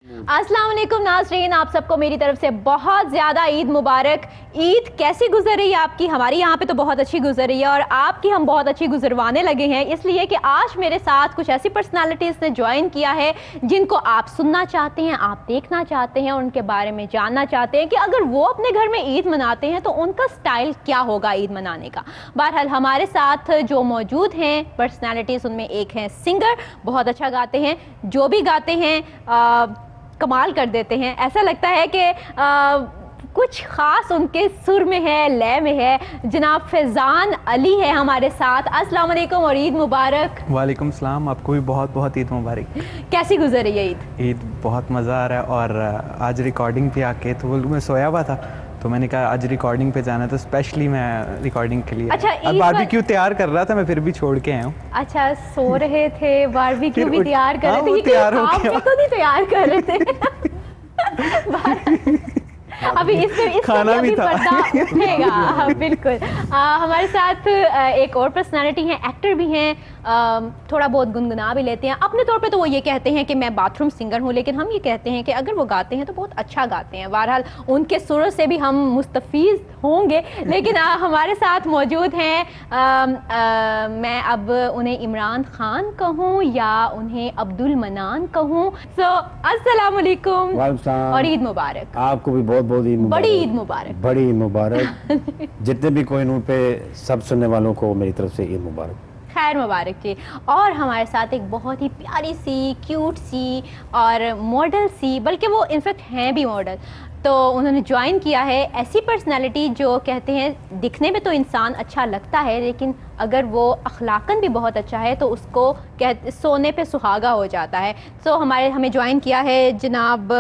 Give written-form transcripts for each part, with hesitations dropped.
अस्सलाम वालेकुम नाज़रीन, आप सबको मेरी तरफ से बहुत ज़्यादा ईद मुबारक। ईद कैसी गुजर रही है आपकी? हमारी यहाँ पे तो बहुत अच्छी गुजर रही है और आपकी हम बहुत अच्छी गुजरवाने लगे हैं, इसलिए कि आज मेरे साथ कुछ ऐसी पर्सनालिटीज़ ने ज्वाइन किया है जिनको आप सुनना चाहते हैं, आप देखना चाहते हैं, उनके बारे में जानना चाहते हैं कि अगर वो अपने घर में ईद मनाते हैं तो उनका स्टाइल क्या होगा ईद मनाने का। बहरहाल हमारे साथ जो मौजूद हैं पर्सनालिटीज़, उनमें एक हैं सिंगर, बहुत अच्छा गाते हैं, जो भी गाते हैं कमाल कर देते हैं। ऐसा लगता है कि कुछ ख़ास उनके सुर में है, लय में है। जनाब फैज़ान अली है हमारे साथ। अस्सलाम वालेकुम और ईद मुबारक। वालेकुम सलाम, आपको भी बहुत बहुत ईद मुबारक। कैसी गुजर रही है ईद? ईद बहुत मज़ा आ रहा है और आज रिकॉर्डिंग पे आके तो मैं सोया हुआ था तो मैंने कहा आज रिकॉर्डिंग पे जाना, तो स्पेशली मैं रिकॉर्डिंग के लिए अच्छा, अब बारबेक्यू तैयार कर रहा था, मैं फिर भी छोड़ के आया हूँ। अच्छा, सो रहे थे, बारबेक्यू भी तैयार कर रहे थे? वो तैयार हो गया। आप तो नहीं तैयार कर रहे थे? अभी इसमें खाना भी था। पर्दा उठेगा। हाँ, बिल्कुल। हमारे साथ एक और पर्सनालिटी हैं, एक्टर भी हैं, थोड़ा बहुत गुनगुना भी लेते हैं। अपने तौर पे तो वो ये कहते हैं कि मैं बाथरूम सिंगर हूँ, लेकिन हम ये कहते हैं कि अगर वो गाते हैं तो बहुत अच्छा गाते हैं। बहरहाल उनके सुर से भी हम मुस्तफ़ीज़ होंगे। लेकिन हमारे साथ मौजूद हैं, मैं अब उन्हें इमरान खान कहूँ या उन्हें अब्दुल मनान कहूँ। अस्सलाम वालेकुम और ईद मुबारक। आपको भी बहुत बहुत ईद मुबारक। बड़ी ईद मुबारक। बड़ी ईद मुबारक। जितने भी कोई नूर पे सब सुनने वालों को मेरी तरफ से ईद मुबारक। खैर मुबारक जी। और हमारे साथ एक बहुत ही प्यारी सी, क्यूट सी और मॉडल सी, बल्कि वो इनफेक्ट हैं भी मॉडल, तो उन्होंने ज्वाइन किया है। ऐसी पर्सनालिटी जो कहते हैं दिखने में तो इंसान अच्छा लगता है, लेकिन अगर वो अखलाकन भी बहुत अच्छा है तो उसको सोने पे सुहागा हो जाता है। तो हमें ज्वाइन किया है जनाब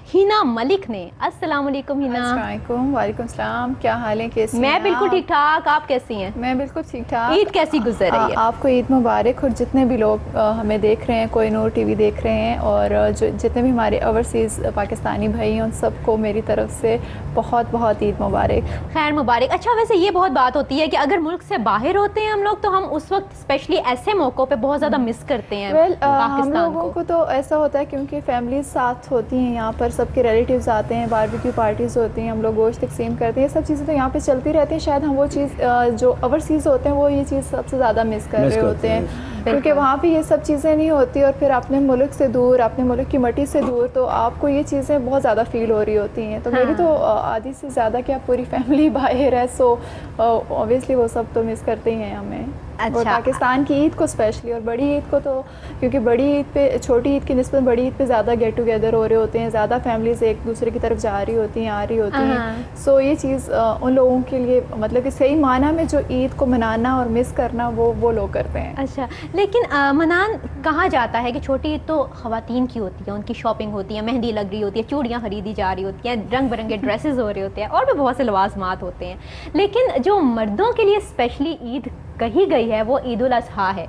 हिना मलिक ने। अस्सलाम वालेकुम हिना। अस्सलाम वालेकुम सलाम, क्या हाल है, कैसी हैं? मैं बिल्कुल ठीक ठाक, आप कैसी हैं? मैं बिल्कुल ठीक ठाक। ईद कैसी गुजर रही है? आपको ईद मुबारक। और जितने भी लोग हमें देख रहे हैं, कोई नूर टीवी देख रहे हैं, और जो जितने भी हमारे ओवरसीज़ पाकिस्तानी भाई हैं, उन सबको मेरी तरफ से बहुत बहुत ईद मुबारक। खैर मुबारक। अच्छा, वैसे ये बहुत बात होती है कि अगर मुल्क से बाहर होते हैं हम लोग तो हम उस वक्त स्पेशली ऐसे मौक़ों पे बहुत ज़्यादा मिस करते हैं हम लोगों को तो ऐसा होता है क्योंकि फैमिली साथ होती हैं, यहाँ पर सबके रिलेटिव्स आते हैं, बारबेक्यू पार्टीज़ होती हैं, हम लोग गोश्त तकसीम करते हैं, सब चीज़ें तो यहाँ पे चलती रहती हैं। शायद हम वो चीज़ जो ओवरसीज़ होते हैं वो ये चीज़ सबसे ज़्यादा मिस कर रहे होते हैं, क्योंकि वहाँ पे ये सब चीज़ें नहीं होती, और फिर अपने मुल्क से दूर, अपने मुल्क की मट्टी से दूर, तो आपको ये चीज़ें बहुत ज़्यादा फ़ील हो रही होती हैं। तो मेरी तो आधी से ज़्यादा क्या पूरी फैमिली बाहर है, सो ऑब्वियसली वो सब तो मिस करते ही हैं हमें। अच्छा। और पाकिस्तान की ईद को स्पेशली, और बड़ी ईद को तो क्योंकि बड़ी ईद पे, छोटी ईद की निस्बत बड़ी ईद पे ज़्यादा गेट टुगेदर हो रहे होते हैं, ज़्यादा फैमिलीज़ एक दूसरे की तरफ जा रही होती हैं, आ रही होती हैं। सो ये चीज़ उन लोगों के लिए, मतलब कि सही माना में जो ईद को मनाना और मिस करना वो लोग करते हैं। अच्छा, लेकिन मनान कहा जाता है कि छोटी ईद तो ख़वातीन की होती है, उनकी शॉपिंग होती है, मेहंदी लग रही होती है, चूड़ियाँ खरीदी जा रही होती हैं, रंग बिरंगे ड्रेसेस हो रहे होते हैं और भी बहुत से लवाजमात होते हैं। लेकिन जो मर्दों के लिए स्पेशली ईद कही गई है वो ईद उल अज़हा है,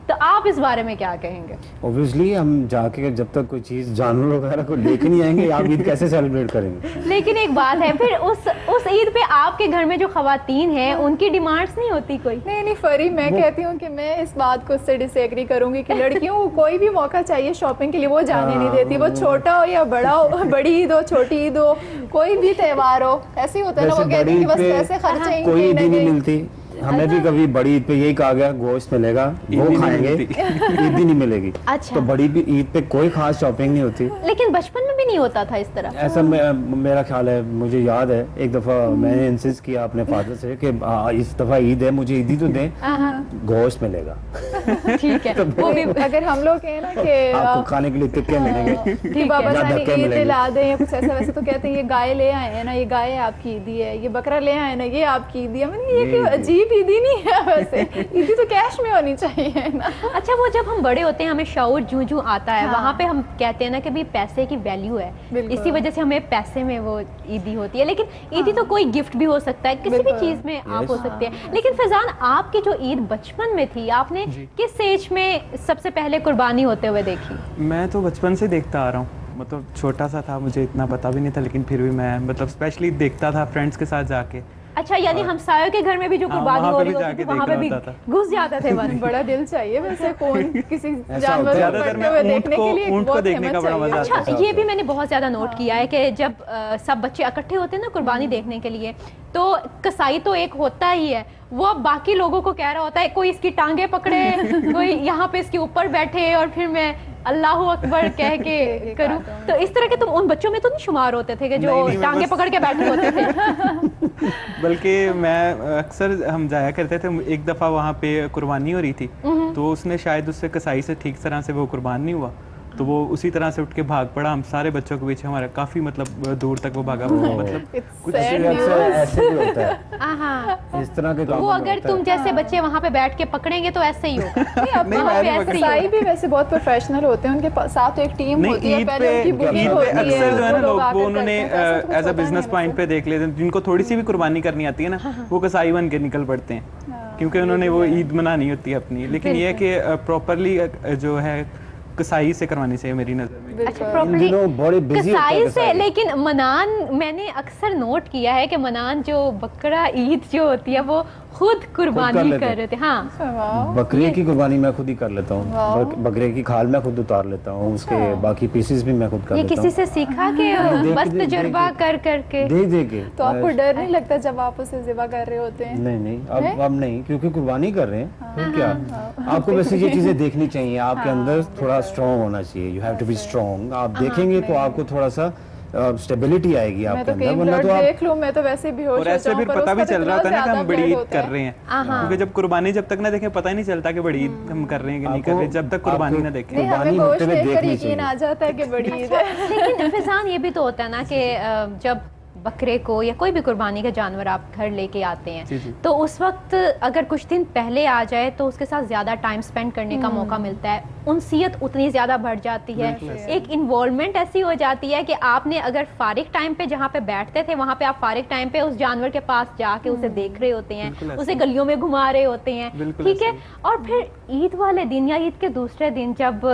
तो आप इस बारे में क्या कहेंगे? ऑब्वियसली हम जाके जब तक कोई चीज़ जानवर वगैरह को लेके नहीं आएंगे, आप ईद कैसे सेलिब्रेट करेंगे? लेकिन एक बात है, फिर उस ईद पे आपके घर में जो खवातीन हैं उनकी डिमांड्स नहीं होती कोई? नहीं फरी, मैं कहती हूँ कि मैं इस बात को उससे डिसएग्री करूँगी कि लड़कियों को कोई भी मौका चाहिए शॉपिंग के लिए, वो जाने नहीं देती, वो छोटा हो या बड़ा हो, बड़ी ईद हो, छोटी ईद हो, कोई भी त्यौहार हो, ऐसे ही होता है ना। वो कहते हैं कि बस पैसे खर्चेंगे, कोई ईद ही नहीं मिलती। हमें भी कभी बड़ी ईद पे यही कहा गया गोश्त मिलेगा, वो खाएंगे, ईद ही नहीं मिलेगी। अच्छा। तो बड़ी ईद पे कोई खास शॉपिंग नहीं होती। लेकिन बचपन में भी नहीं होता था इस तरह? ऐसा मेरा ख्याल है, मुझे याद है एक दफ़ा मैंने इंसिस्ट किया अपने फादर से कि इस दफ़ा ईद है, मुझे ईद ही तो दें, गोश्त मिलेगा। ठीक है। वो भी अगर हम लोग कहें ना कि आपको खाने के लिए टिक्के मिलेंगे, कि बाबा जान ईद दिला दें या कुछ ऐसा, वैसे तो कहते हैं ये गाय ले आए हैं ना, ये गाय आपकी ईदी है, ये बकरा ले आए ना, ये आपकी ईदी है। मैंने ये क्यों अजीब ईदी नहीं है, वैसे ईदी तो कैश में होनी चाहिए ना। अच्छा, वो जब हम बड़े होते हैं हमें शऊर जूं आता है, वहाँ पे हम कहते हैं ना कि भाई पैसे की वैल्यू है, इसी वजह से हमें पैसे में वो ईदी होती है। लेकिन ईदी तो कोई गिफ्ट भी हो सकता है, किसी भी चीज़ में आप हो सकते हैं। लेकिन फैज़ान, आपकी जो ईद बचपन में थी, आपने किस एज में सबसे पहले कुर्बानी होते हुए देखी? मैं तो बचपन से देखता आ रहा हूँ, मतलब छोटा सा था, मुझे इतना पता भी नहीं था, लेकिन फिर भी मैं मतलब स्पेशली देखता था फ्रेंड्स के साथ जाके। अच्छा, यानी हमसायों के घर में भी जो हाँ, कुर्बानी वहाँ हो पे रही भी होती थी जाके वहाँ पे भी देखना होता था। घुस जाते थे मन। बड़ा दिल चाहिए वैसे, कौन किसी ऐसा जानवर होता है। को ज़्यादातर मरते मैं हुए ऊँट देखने को- के लिए ऊँट को बहुत देखने का हिम्मत बड़ा चाहिए। मजा आता अच्छा, ऐसा ये होता भी है। मैंने बहुत ज़्यादा नोट किया है कि जब सब बच्चे इकट्ठे होते हैं ना कुर्बानी देखने के लिए, तो कसाई तो एक होता ही है, वो अब बाकी लोगों को कह रहा होता है कोई इसकी टांगे पकड़े, कोई यहाँ पे इसके ऊपर बैठे और फिर मैं अल्लाह अकबर कह के करूँ। तो इस तरह के तुम उन बच्चों में तो नहीं शुमार होते थे कि जो नहीं, मैं टांगे बस- पकड़ के बैठे होते थे? बल्कि मैं अक्सर हम जाया करते थे, एक दफ़ा वहाँ पे कुर्बानी हो रही थी, तो उसने शायद उससे कसाई से ठीक तरह से वो कुर्बान नहीं हुआ, तो वो उसी तरह से उठ के भाग पड़ा। हम सारे बच्चों के पीछे, हमारा काफ़ी मतलब दूर तक वो भागा, मतलब It's कुछ sad अक्सर news. ऐसे भी होता है, हाँ, इस तरह के वो कामों में अगर होता तुम है। जैसे बच्चे वहाँ पे बैठ के पकड़ेंगे तो ऐसे ही होगा। नहीं, वहाँ मैं पे नहीं ऐसे ही कसाई होगा। भी वैसे बहुत प्रोफेशनल होते हैं, उनके साथ एक टीम नहीं, होती है, ईद पहले उनकी पे बुकिंग ईद होती पे है, अक्सर जो है ना वो लोग आकर वो उन्होंने करते हैं, तो ऐसा तो कुछ एज अ होता बिजनेस नहीं पॉइंट वैसे। पे देख लेते हैं, जिनको थोड़ी सी भी कुर्बानी करनी आती है ना, वो कसाई बन के निकल पड़ते हैं, क्योंकि उन्होंने वो ईद मनानी होती है अपनी। लेकिन ये है कि प्रॉपरली जो है कसाई से करवानी चाहिए मेरी नज़र में। अच्छा, बिल्कुल। इन प्रॉपर्ली दिनों बड़े बिजी होते हैं कसाई से, कसाई। लेकिन मनान मैंने अक्सर नोट किया है कि मनान जो बकरा ईद जो होती है वो खुद कुर्बानी लेते कर हैं। रहे थे। हाँ, वाह, बकरे की कुर्बानी मैं खुद ही कर लेता हूँ, वाह। बकरे की खाल मैं खुद उतार लेता हूँ, उसके बाकी पीसेस भी मैं खुद कर ये लेता किसी हूँ। से सीखा कि देख- बस देख- तजुर्बा देख- कर करके? दे दे के तो आपको डर नहीं लगता जब आप उसे ज़िबा कर रहे होते हैं? नहीं नहीं, है? अब नहीं, क्योंकि कुर्बानी कर रहे हैं, फिर क्या। आपको वैसे ये चीजें देखनी चाहिए, आपके अंदर थोड़ा स्ट्रॉन्ग होना चाहिए, you have to be strong. आप देखेंगे तो आपको थोड़ा सा स्टेबिलिटी आएगी मैं आपके तो अंदर, कहीं वरना ब्लड तो आप देख लूं, मैं तो वैसे ही बेहोश और हो ऐसे जाऊं, फिर पर पता भी उसका चल रहा होता है ना कि इतना हम बड़ी ज़्यादा ईद blood कर होता रहे है। हैं, क्योंकि जब कुर्बानी जब तक ना देखें पता ही नहीं चलता कि बड़ी ईद हम कर रहे हैं कि नहीं कर रहे, जब तक कुर्बानी आपको- ना देखें। नहीं, हमें कुर्बानी गोश्त होते हुए देखकर देखनी यकीन चाहिए। आ जाता है कि बड़ी ईद है। लेकिन फिजान ये भी तो होता है ना कि जब बकरे को या कोई भी कुर्बानी का जानवर आप घर लेके आते जी, जी। हैं, तो उस वक्त अगर कुछ दिन पहले आ जाए तो उसके साथ ज़्यादा टाइम स्पेंड करने का मौका मिलता है, उनसीयत उतनी ज़्यादा बढ़ जाती है, एक इन्वॉल्वमेंट ऐसी हो जाती है कि आपने अगर फारिग टाइम पे जहाँ पे बैठते थे वहाँ पे आप फारिग टाइम पे उस जानवर के पास जाके उसे देख रहे होते बिल्कुल हैं, ऐसे उसे गलियों में घुमा रहे होते हैं, बिल्कुल ठीक है। ऐसे और फिर ईद वाले दिन या ईद के दूसरे दिन जब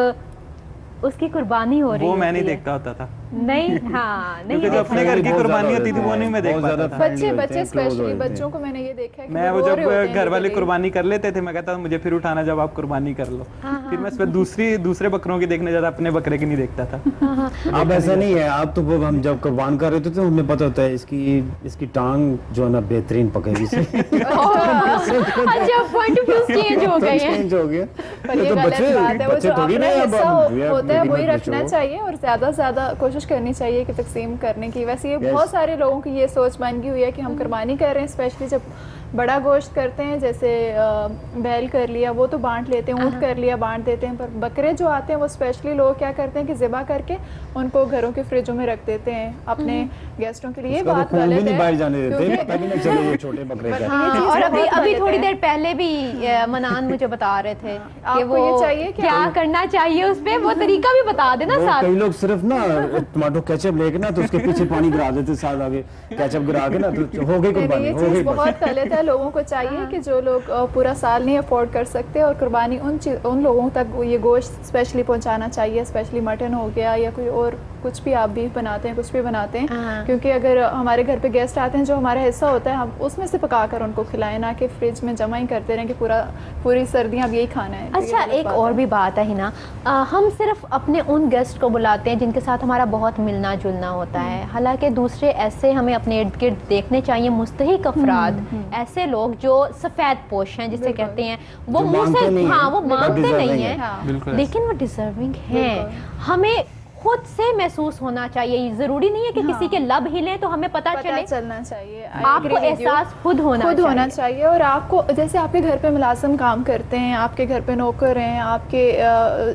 उसकी कुर्बानी हो रही वो मैं नहीं होती है। देखता होता था, नहीं, हाँ, नहीं क्योंकि जो देखा। अपने घर की बहुत कुर्बानी ज़्यादा होती थी वो नहीं मैं देख बहुत पाता ज़्यादा था। friendly बच्चे होते बच्चे हैं, close स्पेशली होते हैं। बच्चों को मैंने ये देखा है कि मैं वो रो जब रहे होते हैं घर वाले literally। कुर्बानी कर लेते थे, मैं कहता था मुझे फिर उठाना जब आप कुर्बानी कर लो, फिर मैं इस पर दूसरे बकरों की देखने ज़्यादा अपने बकरे की नहीं देखता था। अब ऐसा नहीं है, आप तो वो हम जब कुर्बान कर रहे थे तो हमें पता होता है इसकी टांग जो है ना बेहतरीन पकेगी से। अच्छा, पॉइंट ऑफ व्यू चेंज हो गए हैं। चेंज हो गया। पर ये तो गलत बच्चे बात है, वो बच्चे जो थोड़ी अपना ना अब हिस्सा हम- we are होता है making वही it रखना mature। चाहिए और ज़्यादा से ज़्यादा कोशिश करनी चाहिए कि तकसीम करने की। वैसे ये Yes. बहुत सारे लोगों की ये सोच बन गई हुई है कि हम कुर्बानी कर रहे हैं, स्पेशली जब बड़ा गोश्त करते हैं, जैसे बैल कर लिया वो तो बांट लेते हैं, ऊँट कर लिया बांट देते हैं, पर बकरे जो आते हैं वो स्पेशली लोग क्या करते हैं कि ज़िबा करके उनको घरों के फ्रिजों में रख देते हैं अपने गेस्टों के लिए। ये उसका तो बात खून भी गलत नहीं है, बाहर जाने देते, क्योंकि- पता भी नहीं चले ये छोटे बकरे का। हाँ, चीज़ और बहुत अभी गलत थोड़ी है। देर पहले भी मनान मुझे बता रहे थे कि आपको वो ये चाहिए कि क्या करना चाहिए उस पे, वो तरीका भी बता देना वो साथ। कई लोग सिर्फ ना टमाटो केचप लेके ना तो उसके पीछे पानी गिरा देते, साथ आगे केचप गिरा के ना तो हो गई नहीं, कुर्बानी, ये हो चीज़ गई बस। बहुत गलत है। लोगों को चाहिए कि जो लोग पूरा साल नहीं अफोर्ड कर सकते और कुर्बानी उन लोगों तक ये गोश्त स्पेशली पहुंचाना चाहिए, स्पेशली मटन हो गया या कोई और कुछ भी आप बीफ बनाते हैं, कुछ भी बनाते हैं, हाँ। क्योंकि अगर हमारे घर पे गेस्ट आते हैं जो हमारा हिस्सा होता है हम उसमें से पका कर उनको खिलाएं, ना कि फ्रिज में जमा ही करते रहें कि पूरी सर्दियाँ अब यही खाना है। तो ये अच्छा, गलत एक बात और है। भी बात है ना, हम सिर्फ अपने उन गेस्ट को बुलाते हैं जिनके साथ हमारा बहुत मिलना जुलना होता है, हालांकि दूसरे ऐसे हमें अपने इर्द गिर्द देखने चाहिए मुस्तहिक अफराद, ऐसे लोग जो सफ़ेद पोश हैं जिसे कहते हैं, वो जो मुंह मांगते से, नहीं हाँ, हैं, वो but मांगते deserving नहीं हैं। हैं, हाँ। बिल्कुल लेकिन वो डिजर्विंग हैं। हमें खुद से महसूस होना चाहिए, ज़रूरी नहीं है कि किसी के लब हिले तो हमें पता चले, चलना चाहिए। I आपको agree with you. एहसास खुद होना चाहिए। और आपको जैसे आपके घर पे मुलाजिम काम करते हैं, आपके घर पे नौकर हैं, आपके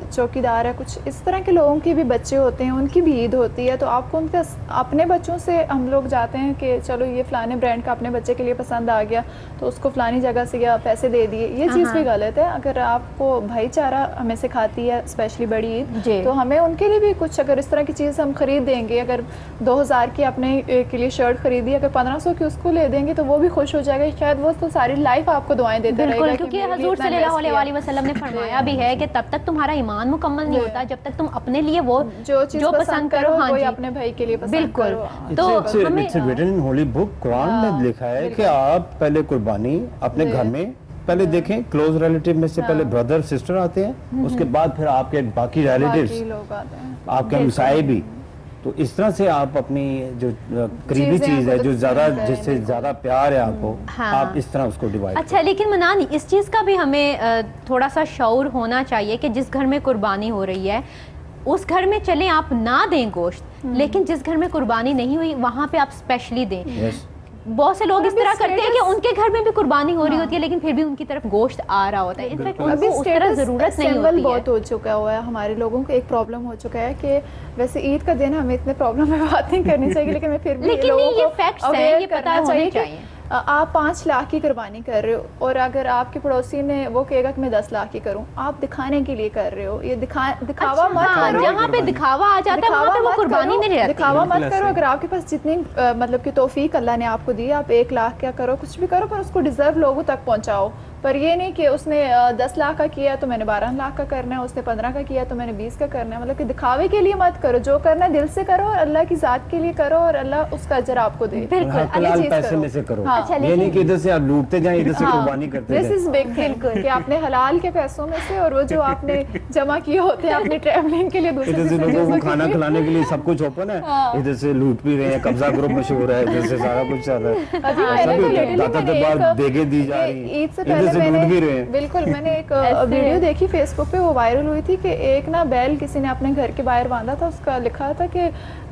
चौकीदार है, कुछ इस तरह के लोगों के भी बच्चे होते हैं, उनकी भी ईद होती है, तो आपको उनके अपने बच्चों से हम लोग जाते हैं कि चलो ये फ़लाने ब्रांड का अपने बच्चे के लिए पसंद आ गया तो उसको फ़लानी जगह से या पैसे दे दिए, ये चीज़ भी गलत है। अगर आपको भाईचारा हमें सिखाती है स्पेशली बड़ी जी। ईद, तो हमें उनके लिए भी कुछ अगर इस तरह की चीज़ हम खरीद देंगे, अगर 2000 की अपने के लिए शर्ट खरीदी, अगर 1500 की उसको ले देंगे तो वो भी खुश हो जाएगा, शायद वो तो सारी लाइफ आपको दुआएं देता बिल्कुल, रहेगा। क्योंकि हजूर सल्लल्लाहु अलैहि वसल्लम ने फरमाया भी है कि तब तक तुम्हारा ईमान मुकम्मल नहीं होता जब तक तुम अपने लिए वो जो चीज़ पसंद करो हाँ वही जी, अपने भाई के लिए पसंद बिल्कुल। करो। तो हमें it's written in holy book, Quran में लिखा है कि आप पहले कुर्बानी अपने घर में पहले देखें, क्लोज रिलेटिव में से पहले ब्रदर सिस्टर आते हैं, उसके बाद फिर आपके बाकी रिलेटिव्स, बाकी लोग आते हैं। आपके हमसाए भी। तो इस तरह से आप अपनी जो करीबी चीज़ें चीज है, आपको जो ज्यादा पसंद है, जिससे ज्यादा प्यार है आपको, हाँ। आप इस तरह उसको डिवाइड अच्छा, लेकिन मनान इस चीज़ का भी हमें थोड़ा सा शऊर होना चाहिए कि जिस घर में कुर्बानी हो रही है उस घर में चलें आप ना दें गोश्त, लेकिन जिस घर में कुर्बानी नहीं हुई वहाँ पे आप स्पेशली दें। यस। बहुत से लोग इस तरह करते हैं कि status- उनके घर में भी कुर्बानी हो रही होती है लेकिन फिर भी उनकी तरफ गोश्त आ रहा होता है। इनफैक्ट अभी उनको उस तरह जरूरत नहीं symbol होती है। बहुत हो चुका हुआ है, हमारे लोगों को एक प्रॉब्लम हो चुका है कि वैसे ईद का दिन हमें इतने प्रॉब्लम में बात नहीं करनी चाहिए, लेकिन मैं फिर भी लेकिन लोगों नहीं, ये को facts हैं, aware ये पता करना होने चाहिए कि चाहिए। आप 5 लाख की कुर्बानी कर रहे हो और अगर आपके पड़ोसी ने वो कहेगा कि मैं 10 लाख की करूं, आप दिखाने के लिए कर रहे हो, ये दिखावा मत हाँ, करो। जहाँ पे दिखावा आ जाता है वहाँ पे वो मत कुर्बानी करो, नहीं रहती। दिखावा मत बिल्कुल करो। ऐसे। अगर आपके पास जितनी मतलब कि तौफीक अल्लाह ने आपको दी, आप 1 लाख क्या करो, कुछ भी करो, पर उसको डिजर्व लोगों तक पहुंचाओ। पर ये नहीं कि उसने 10 लाख का किया तो मैंने 12 लाख का करना है, उसने 15 का किया तो मैंने 20 का करना है। मतलब कि दिखावे के लिए मत करो, जो करना है दिल से करो और अल्लाह की जात के लिए करो और अल्लाह उसका अजर आपको दे। बिल्कुल। ये हलाल चीज़ पैसे करो। में से करो। हाँ। अच्छा, ये लेकिन- नहीं कि इधर से आप लूटते जाएं, इधर से कुर्बानी करते दिस जाएं। इज बिग थिंग कि आपने हलाल के पैसों में से और वो जो आपने जमा किए होते हैं अपनी ट्रैवलिंग के लिए दूसरे इधर से लोगों को खाना खिलाने के लिए सब कुछ ओपन है, इधर से लूट भी रहे हैं, कब्जा ग्रुप मशहूर है, इधर से सारा कुछ चल रहा है। अभी ऐसा मैंने भी तो होता है, literally दाता मैंने दरबार एक- देगे दी जा रही हैं, ईद से इधर पहले से लूट भी रहे हैं। बिल्कुल मैंने एक ऐसे- वीडियो देखी फेसबुक पे, वो वायरल हुई थी कि एक ना बैल किसी ने अपने घर के बाहर बांधा था, उसका लिखा था कि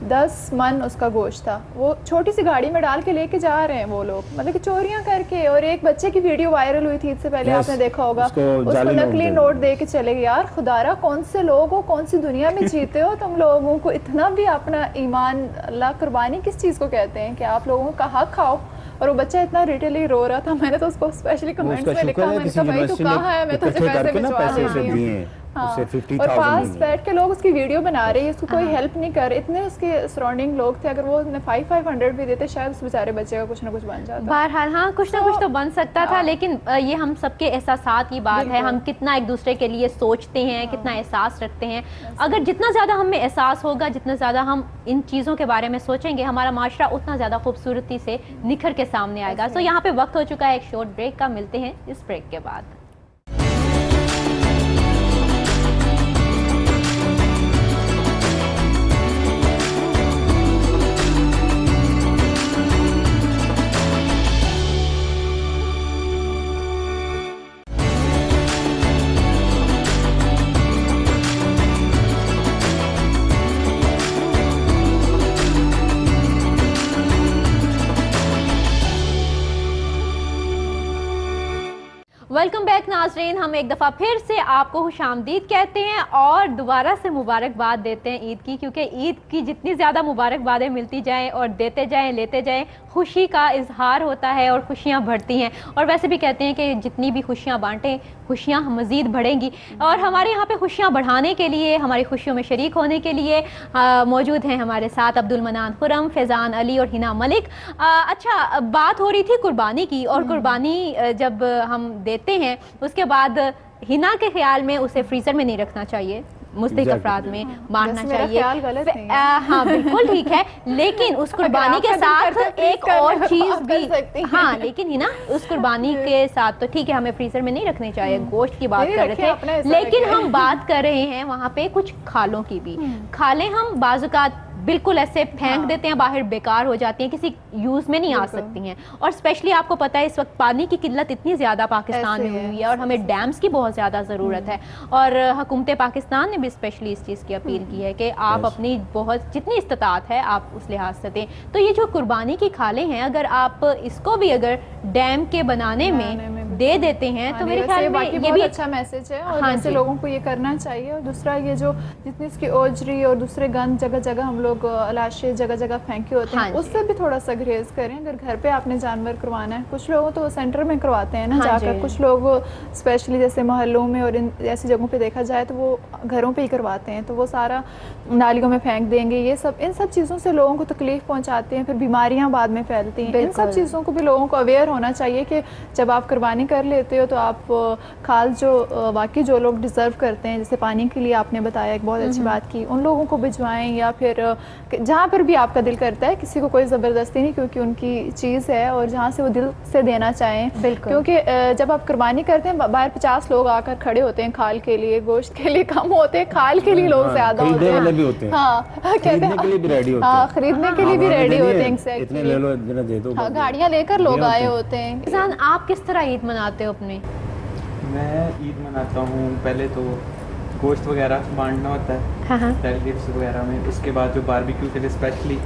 10 मन उसका गोश्त था, वो छोटी सी गाड़ी में डाल के लेके जा रहे हैं वो लोग, मतलब कि चोरियां करके। और एक बच्चे की वीडियो वायरल हुई थी इससे पहले, Yes, आपने देखा होगा, उसको जाली नोट नकली दे नोट दे के चले गए। यार खुदारा, कौन से लोग हो, कौन सी दुनिया में जीते हो तुम? लोगों को इतना भी अपना ईमान, अल्लाह कुर्बानी किस चीज़ को कहते हैं कि आप लोगों का हक खाओ। और वो बच्चा इतना रिटेली रो रहा था, मैंने तो उसको स्पेशली कमेंट्स उसका में लिखा, शुक्र है मैंने किसी कहा भाई तू यूनिवर्सिटी कहाँ है, ने मैं तुझे इकट्ठे पैसे करके ना भिजवा पैसे उसे देती हूँ। दिए हैं, हाँ। उसे और 50,000 पास दिए। बैठ के लोग उसकी वीडियो बना रहे हैं, उसको कोई हेल्प नहीं कर, इतने उसके सराउंडिंग लोग थे, अगर वो 500 भी देते शायद उस बेचारे बच्चे का कुछ ना कुछ बन जाता। बहरहाल हाँ, कुछ ना कुछ तो बन सकता था, हाँ। लेकिन ये हम सबके एहसासात की बात है, बिल्कुल। हम कितना एक दूसरे के लिए सोचते हैं, कितना एहसास रखते हैं। अगर जितना ज़्यादा हम में एहसास होगा, जितना ज़्यादा हम इन चीज़ों के बारे में सोचेंगे, हमारा माशरा उतना ज़्यादा खूबसूरती से निखर के सामने आएगा। सो यहाँ पे वक्त हो चुका है एक शॉर्ट ब्रेक का, मिलते हैं इस ब्रेक के बाद। वेलकम बैक नाजरीन, हम एक दफ़ा फिर से आपको खुशामदीद कहते हैं और दोबारा से मुबारकबाद देते हैं ईद की, क्योंकि ईद की जितनी ज़्यादा मुबारकबादें मिलती जाएं और देते जाएं, लेते जाएं, खुशी का इजहार होता है और खुशियां बढ़ती हैं। और वैसे भी कहते हैं कि जितनी भी खुशियां बांटें, खुशियां मज़ीद बढ़ेंगी। और हमारे यहाँ पे खुशियां बढ़ाने के लिए, हमारी खुशियों में शरीक होने के लिए मौजूद हैं हमारे साथ अब्दुल मनान खुरम, फैज़ान अली और हिना मलिक। अच्छा, बात हो रही थी कुर्बानी की, और कुर्बानी जब हम देते हैं उसके बाद हिना के ख्याल में उसे फ्रीज़र में नहीं रखना चाहिए, मुस्तहिक Exactly. अफराद में बांटना वैसे मेरा चाहिए। ख्याल गलत नहीं है। हाँ बिल्कुल ठीक है, लेकिन उस कुर्बानी के आपका दिल साथ करता है एक freeze और करने, चीज़ आप भी, कर सकती हैं। हाँ लेकिन हिना उस कुर्बानी के साथ तो ठीक है हमें फ्रीजर में नहीं रखने चाहिए, गोश्त की बात नहीं कर रखे, रहे अपने थे, हिसाब लेकिन रखे। हम बात कर रहे हैं वहाँ पे कुछ खालों की भी। खालें हम बाजुकात बिल्कुल ऐसे फेंक देते हैं बाहर, बेकार हो जाती हैं, किसी यूज में नहीं आ बिल्कुल। सकती हैं। और स्पेशली आपको पता है इस वक्त पानी की किल्लत इतनी ज़्यादा पाकिस्तान में ऐसे है, हुई है और हमें डैम्स की बहुत ज़्यादा ज़रूरत है। और हुकूमत पाकिस्तान ने भी स्पेशली इस चीज़ की अपील की है कि आप अपनी बहुत जितनी इस्तात है आप उस लिहाज से दें। तो ये जो कुर्बानी की खालें हैं, अगर आप इसको भी अगर डैम के बनाने में दे देते हैं तो मेरे ख्याल में बाकी ये बहुत भी अच्छा मैसेज है और हाँ वैसे जी। लोगों को ये करना चाहिए। और दूसरा ये जो जितनी इसकी ओजरी और दूसरे गंद जगह जगह हम लोग लाशें जगह जगह फेंके होते हाँ हैं जी। उससे भी थोड़ा सा ग्रेज करें। अगर घर पे आपने जानवर करवाना है, कुछ लोग तो सेंटर में करवाते हैं ना हाँ जाकर, जी। कुछ लोग स्पेशली जैसे मोहल्लों में और इन ऐसी जगहों पे देखा जाए तो वो घरों पे ही करवाते हैं, तो वो सारा नालियों में फेंक देंगे। ये सब इन सब चीज़ों से लोगों को तकलीफ पहुंचाते हैं, फिर बीमारियां बाद में फैलती हैं। इन सब बिल्कुल। चीज़ों को भी लोगों को अवेयर होना चाहिए कि जब आप कुर्बानी कर लेते हो तो आप खाल जो बाकी जो लोग डिज़र्व करते हैं, जैसे पानी के लिए आपने बताया एक बहुत अच्छी बात की, उन लोगों को भिजवाएं या फिर जहाँ पर भी आपका दिल करता है, किसी को कोई ज़बरदस्ती नहीं, क्योंकि उनकी चीज़ है और जहाँ से वो दिल से देना चाहें। बिल्कुल। क्योंकि जब आप कुर्बानी करते हैं बाहर 50 लोग आकर खड़े होते हैं खाल के लिए, गोश्त के लिए कम होते हैं, खाल के लिए लोग हाँ, ज़्यादा होते खरीदने हैं। वाले भी होते हैं। हाँ कहते खरीदने के लिए भी रेडी होते हाँ हैं। खरीदने के लिए भी हाँ, रेडी देनी होते है, हैं इतने exactly। ले लो, इतना दे दो। हाँ गाड़ियाँ लेकर लोग ये होते आए हैं। होते हैं। फैजान, आप किस तरह ईद मनाते हो अपने? मैं ईद मनाता हूँ, पहले तो गोश्त वगैरह बांटना होता है हाँ हाँ। रिलेटिव्स वगैरह में। उसके बाद जो बारबेक्यू के लिए स्पेशली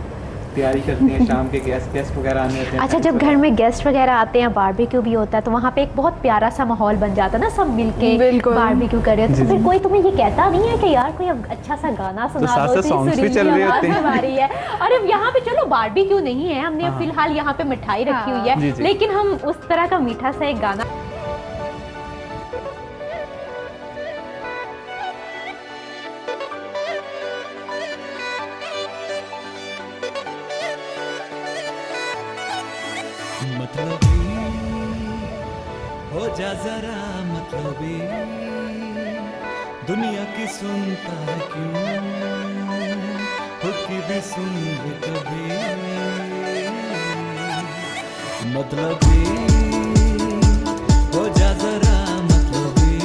तैयारी करते हैं, शाम के गेस्ट वगैरह आने होते हैं। अच्छा, जब घर में गेस्ट वगैरह आते हैं, बारबेक्यू भी होता है, तो वहाँ पे एक बहुत प्यारा सा माहौल बन जाता है ना, सब मिलके बिल्कुल। बारबेक्यू कर रहे हो, तो फिर कोई तुम्हें ये कहता नहीं है कि यार कोई अब अच्छा सा गाना सुना साथ दो, साथ songs भी चल रहे होते हैं। हमारी है। और अब यहाँ पे चलो बारबेक्यू नहीं है, हमने हाँ। फिलहाल यहाँ पे मिठाई रखी हाँ। हुई है, जी, जी। लेकिन हम उस तरह का मीठा सा एक गाना मतलबी हो जा जरा मतलबी, दुनिया की सुनता है क्यों, खुद की भी सुन ले कभी। मतलबी हो जा जरा मतलबी,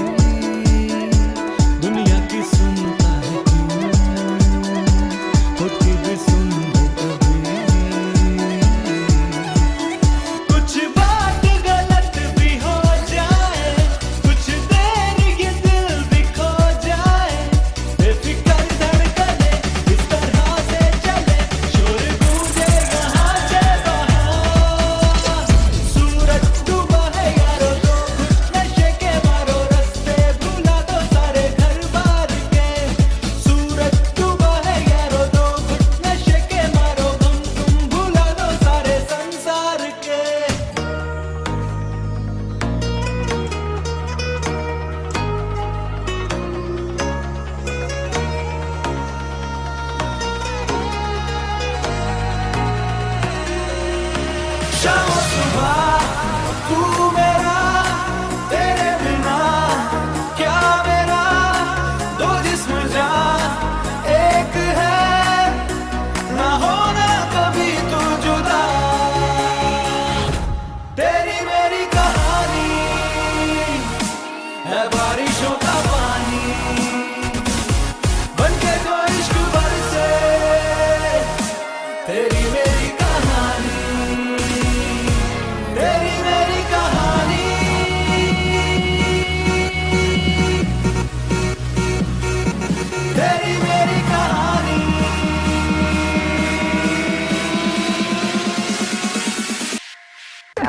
दुनिया की सुनता है क्यों, खुद की भी सुन ले कभी। कुछ बात गलत भी हो जाए, कुछ देर ये दिल भी खो जाए, बेफिक्र धड़कने इस तरह से चले, शोर गूंजे यहाँ से वहाँ। सूरज डूबा है यारो, दो घुट नशे के मारो, रास्ते भुला दो सारे घर बार के। सूरज डूबा है यारो, दो घुट नशे के मारो, गम तुम भुला दो सारे संसार के। शाम सुबह तू मेरा, तेरे बिना क्या मेरा, दो जिस्म जान एक है, ना होना कभी तू जुदा। तेरी मेरी कहानी है बारिशों का पानी, बनके जो इश्क बरसे, तेरी मेरी कहानी, तेरी मेरी कहानी। तेरी मेरी कहानी।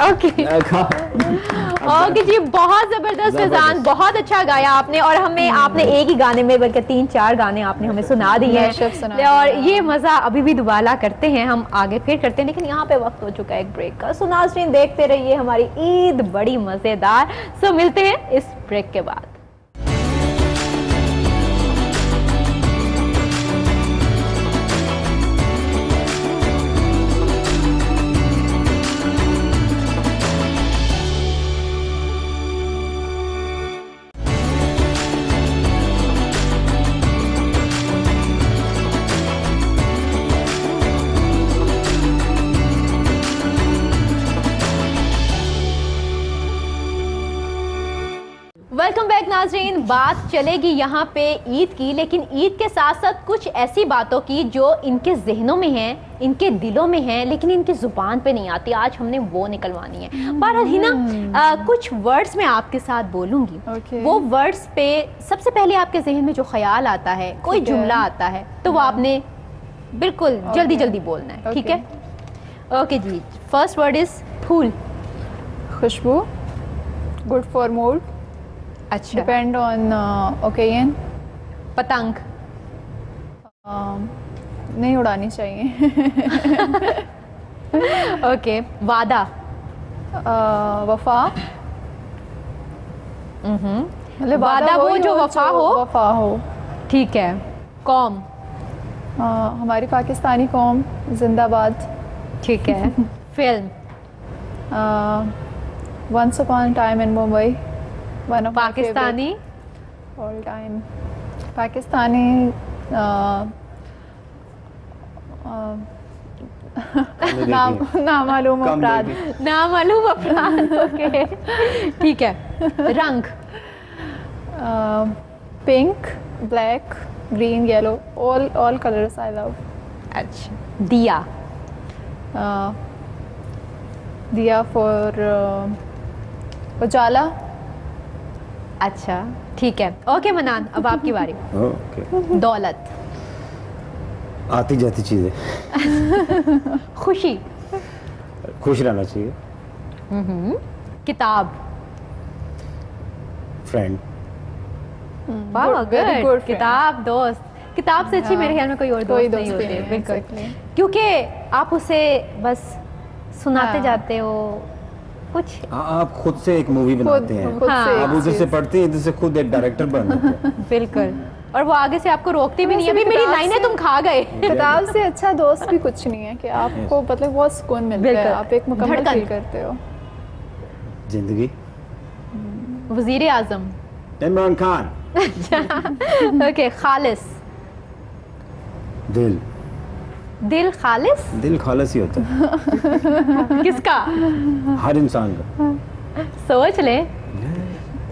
ओके ओके जी, बहुत जबरदस्त फैजान, बहुत अच्छा गाया आपने। और हमें आपने एक ही गाने में बल्कि 3-4 गाने आपने हमें सुना दिए Mashup सुना हैं, और दिया। ये मज़ा अभी भी दोबारा करते हैं, हम आगे फिर करते हैं, लेकिन यहाँ पे वक्त हो चुका है एक ब्रेक का। सो नाज़रीन, देखते रहिए हमारी ईद बड़ी मज़ेदार। सो मिलते हैं इस ब्रेक के बाद। वेलकम बैक नाज़रीन। बात चलेगी यहाँ पे ईद की, लेकिन ईद के साथ साथ कुछ ऐसी बातों की जो इनके जहनों में हैं, इनके दिलों में हैं, लेकिन इनकी ज़ुबान पे नहीं आती। आज हमने वो निकलवानी है। बहरहाल हिना, कुछ वर्ड्स मैं आपके साथ बोलूँगी। Okay. वो वर्ड्स पे सबसे पहले आपके जहन में जो ख्याल आता है, कोई ठीक है। जुमला आता है, तो वो आपने बिल्कुल जल्दी जल्दी बोलना है, ठीक Okay. है? ओके जी। फर्स्ट वर्ड इज़ फूल। खुशबू, गुड फॉर मूड, अच्छा, डिपेंड ऑन ओकेजन। पतंग, नहीं उड़ानी चाहिए। ओके, वादा, वफा, मतलब वादा वो वही जो वफा हो। वफा हो। ठीक है। कौम, हमारी पाकिस्तानी कौम जिंदाबाद। ठीक है। Film, once upon time in Mumbai, one of Pakistani, all time. Pakistani नामालूम कम अपराध। देखी। नामालूम अपराध। ओके, ठीक है। रंग, pink, black, green, yellow, all colours I love. अच्छा। दिया, दिया फॉर उजाला। अच्छा, ठीक है। ओके मनान, अब आपकी बारी। ओके, दौलत, आती जाती चीजें, खुशी, खुश रहना चाहिए, किताब, फ्रेंड, वाह Good, very good, good friend. किताब दोस्त। किताब से अच्छी मेरे ख्याल में कोई और कोई दोस्त नहीं दोस्त होती है, नहीं, बिल्कुल, exactly. क्योंकि आप उसे बस सुनाते हाँ। जाते हो कुछ। आप खुद से एक मूवी बनाते हैं, खुद हाँ। से आप एक उधर से चीज़। पढ़ते हैं, इधर से खुद एक डायरेक्टर बन जाते हैं। बिल्कुल, और वो आगे से आपको रोकती भी नहीं है, वैसे अभी भी मेरी किताब लाइनें से- तुम खा गए। किताब से अच्छा दोस्त भी कुछ नहीं है कि आपको मतलब बहुत सुकून मिलता है, बिल्कुल। आप एक मुकम्मल धड़कन। फील करते हो। जिंदगी, वजीर आजम, इमरान खान, ओके। खालिस, दिल, दिल खालिस दिल खालिस ही होता है किसका? हर इंसान का। सोच ले।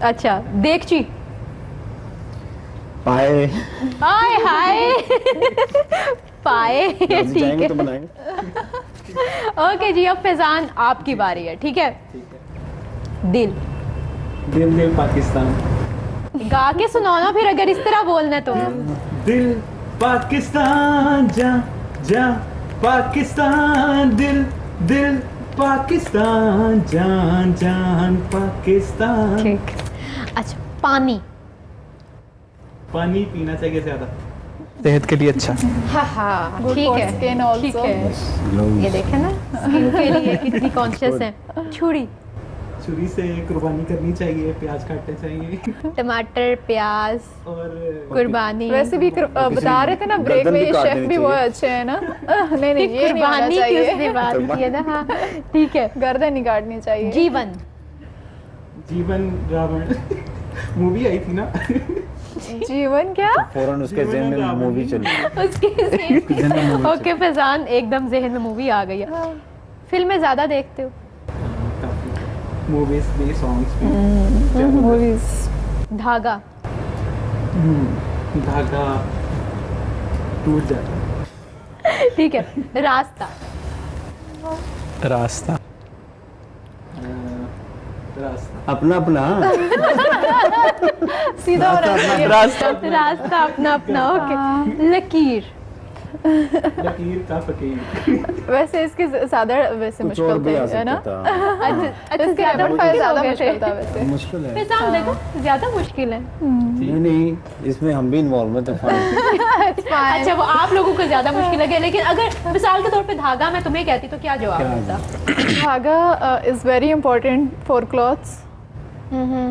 अच्छा, देगची, पाए, हाय हाय। पाए, जाएंगे ठीक तो है। बनाएंगे। ओके जी, अब फैजान आपकी बारी है, ठीक है। दिल, दिल दिल पाकिस्तान, गा के सुनाओ ना फिर, अगर इस तरह बोलना है तो। दिल पाकिस्तान, जा जा पाकिस्तान, दिल दिल पाकिस्तान, जान जान पाकिस्तान। ठीक। अच्छा, पानी, पानी पीना चाहिए ज्यादा, सेहत के लिए अच्छा। हाँ हाँ, Good ठीक for है, skin also. ठीक है। लोग ये देखे ना, स्किन के लिए कितनी कॉन्शियस है। छुरी, छुरी से कुर्बानी करनी चाहिए, प्याज काटने चाहिए टमाटर, प्याज, और कुर्बानी। वैसे भी बता रहे थे ना ब्रेक गर्दन में, भी ये काट शेफ देनी भी चाहिए। बहुत अच्छे हैं ना। नहीं नहीं, ये नहीं होना कुर्बानी की उसने चाहिए। बात की है ना, हाँ, ठीक है। गर्दन नहीं काटनी चाहिए। जीवन, जीवन रावण मूवी आई थी ना। जीवन क्या? फौरन उसके जहन में मूवी चली। उसके ओके फैजान, एकदम जहन में मूवी आ गई है। फिल्में ज्यादा देखते हो? मूवीज भी, सॉन्ग्स भी। मूवीज। धागा, धागा टूट जाता। ठीक है। रास्ता, रास्ता, रास्ता अपना अपना सीधा होना चाहिए। रास्ता अपना अपना, ओके। लकीर, लकीर का फकीर। वैसे इसके ज्यादा वैसे कुछ और मुश्किल भी आ थे, है ना? सकता था। अच्छा इसके ज्यादा रेफर मुश्किल ज्यादा हो गए मुश्किल थे। था वैसे। मुश्किल है। फैजान देखो, ज्यादा मुश्किल है। नहीं नहीं, इसमें हम भी इन्वॉल्व हैं तो fine। अच्छा, वो आप लोगों को ज्यादा मुश्किल लगे, लेकिन अगर मिसाल के तौर पे धागा मैं तुम्हें कहती तो क्या जवाब क्या होता? धागा is very important for clothes.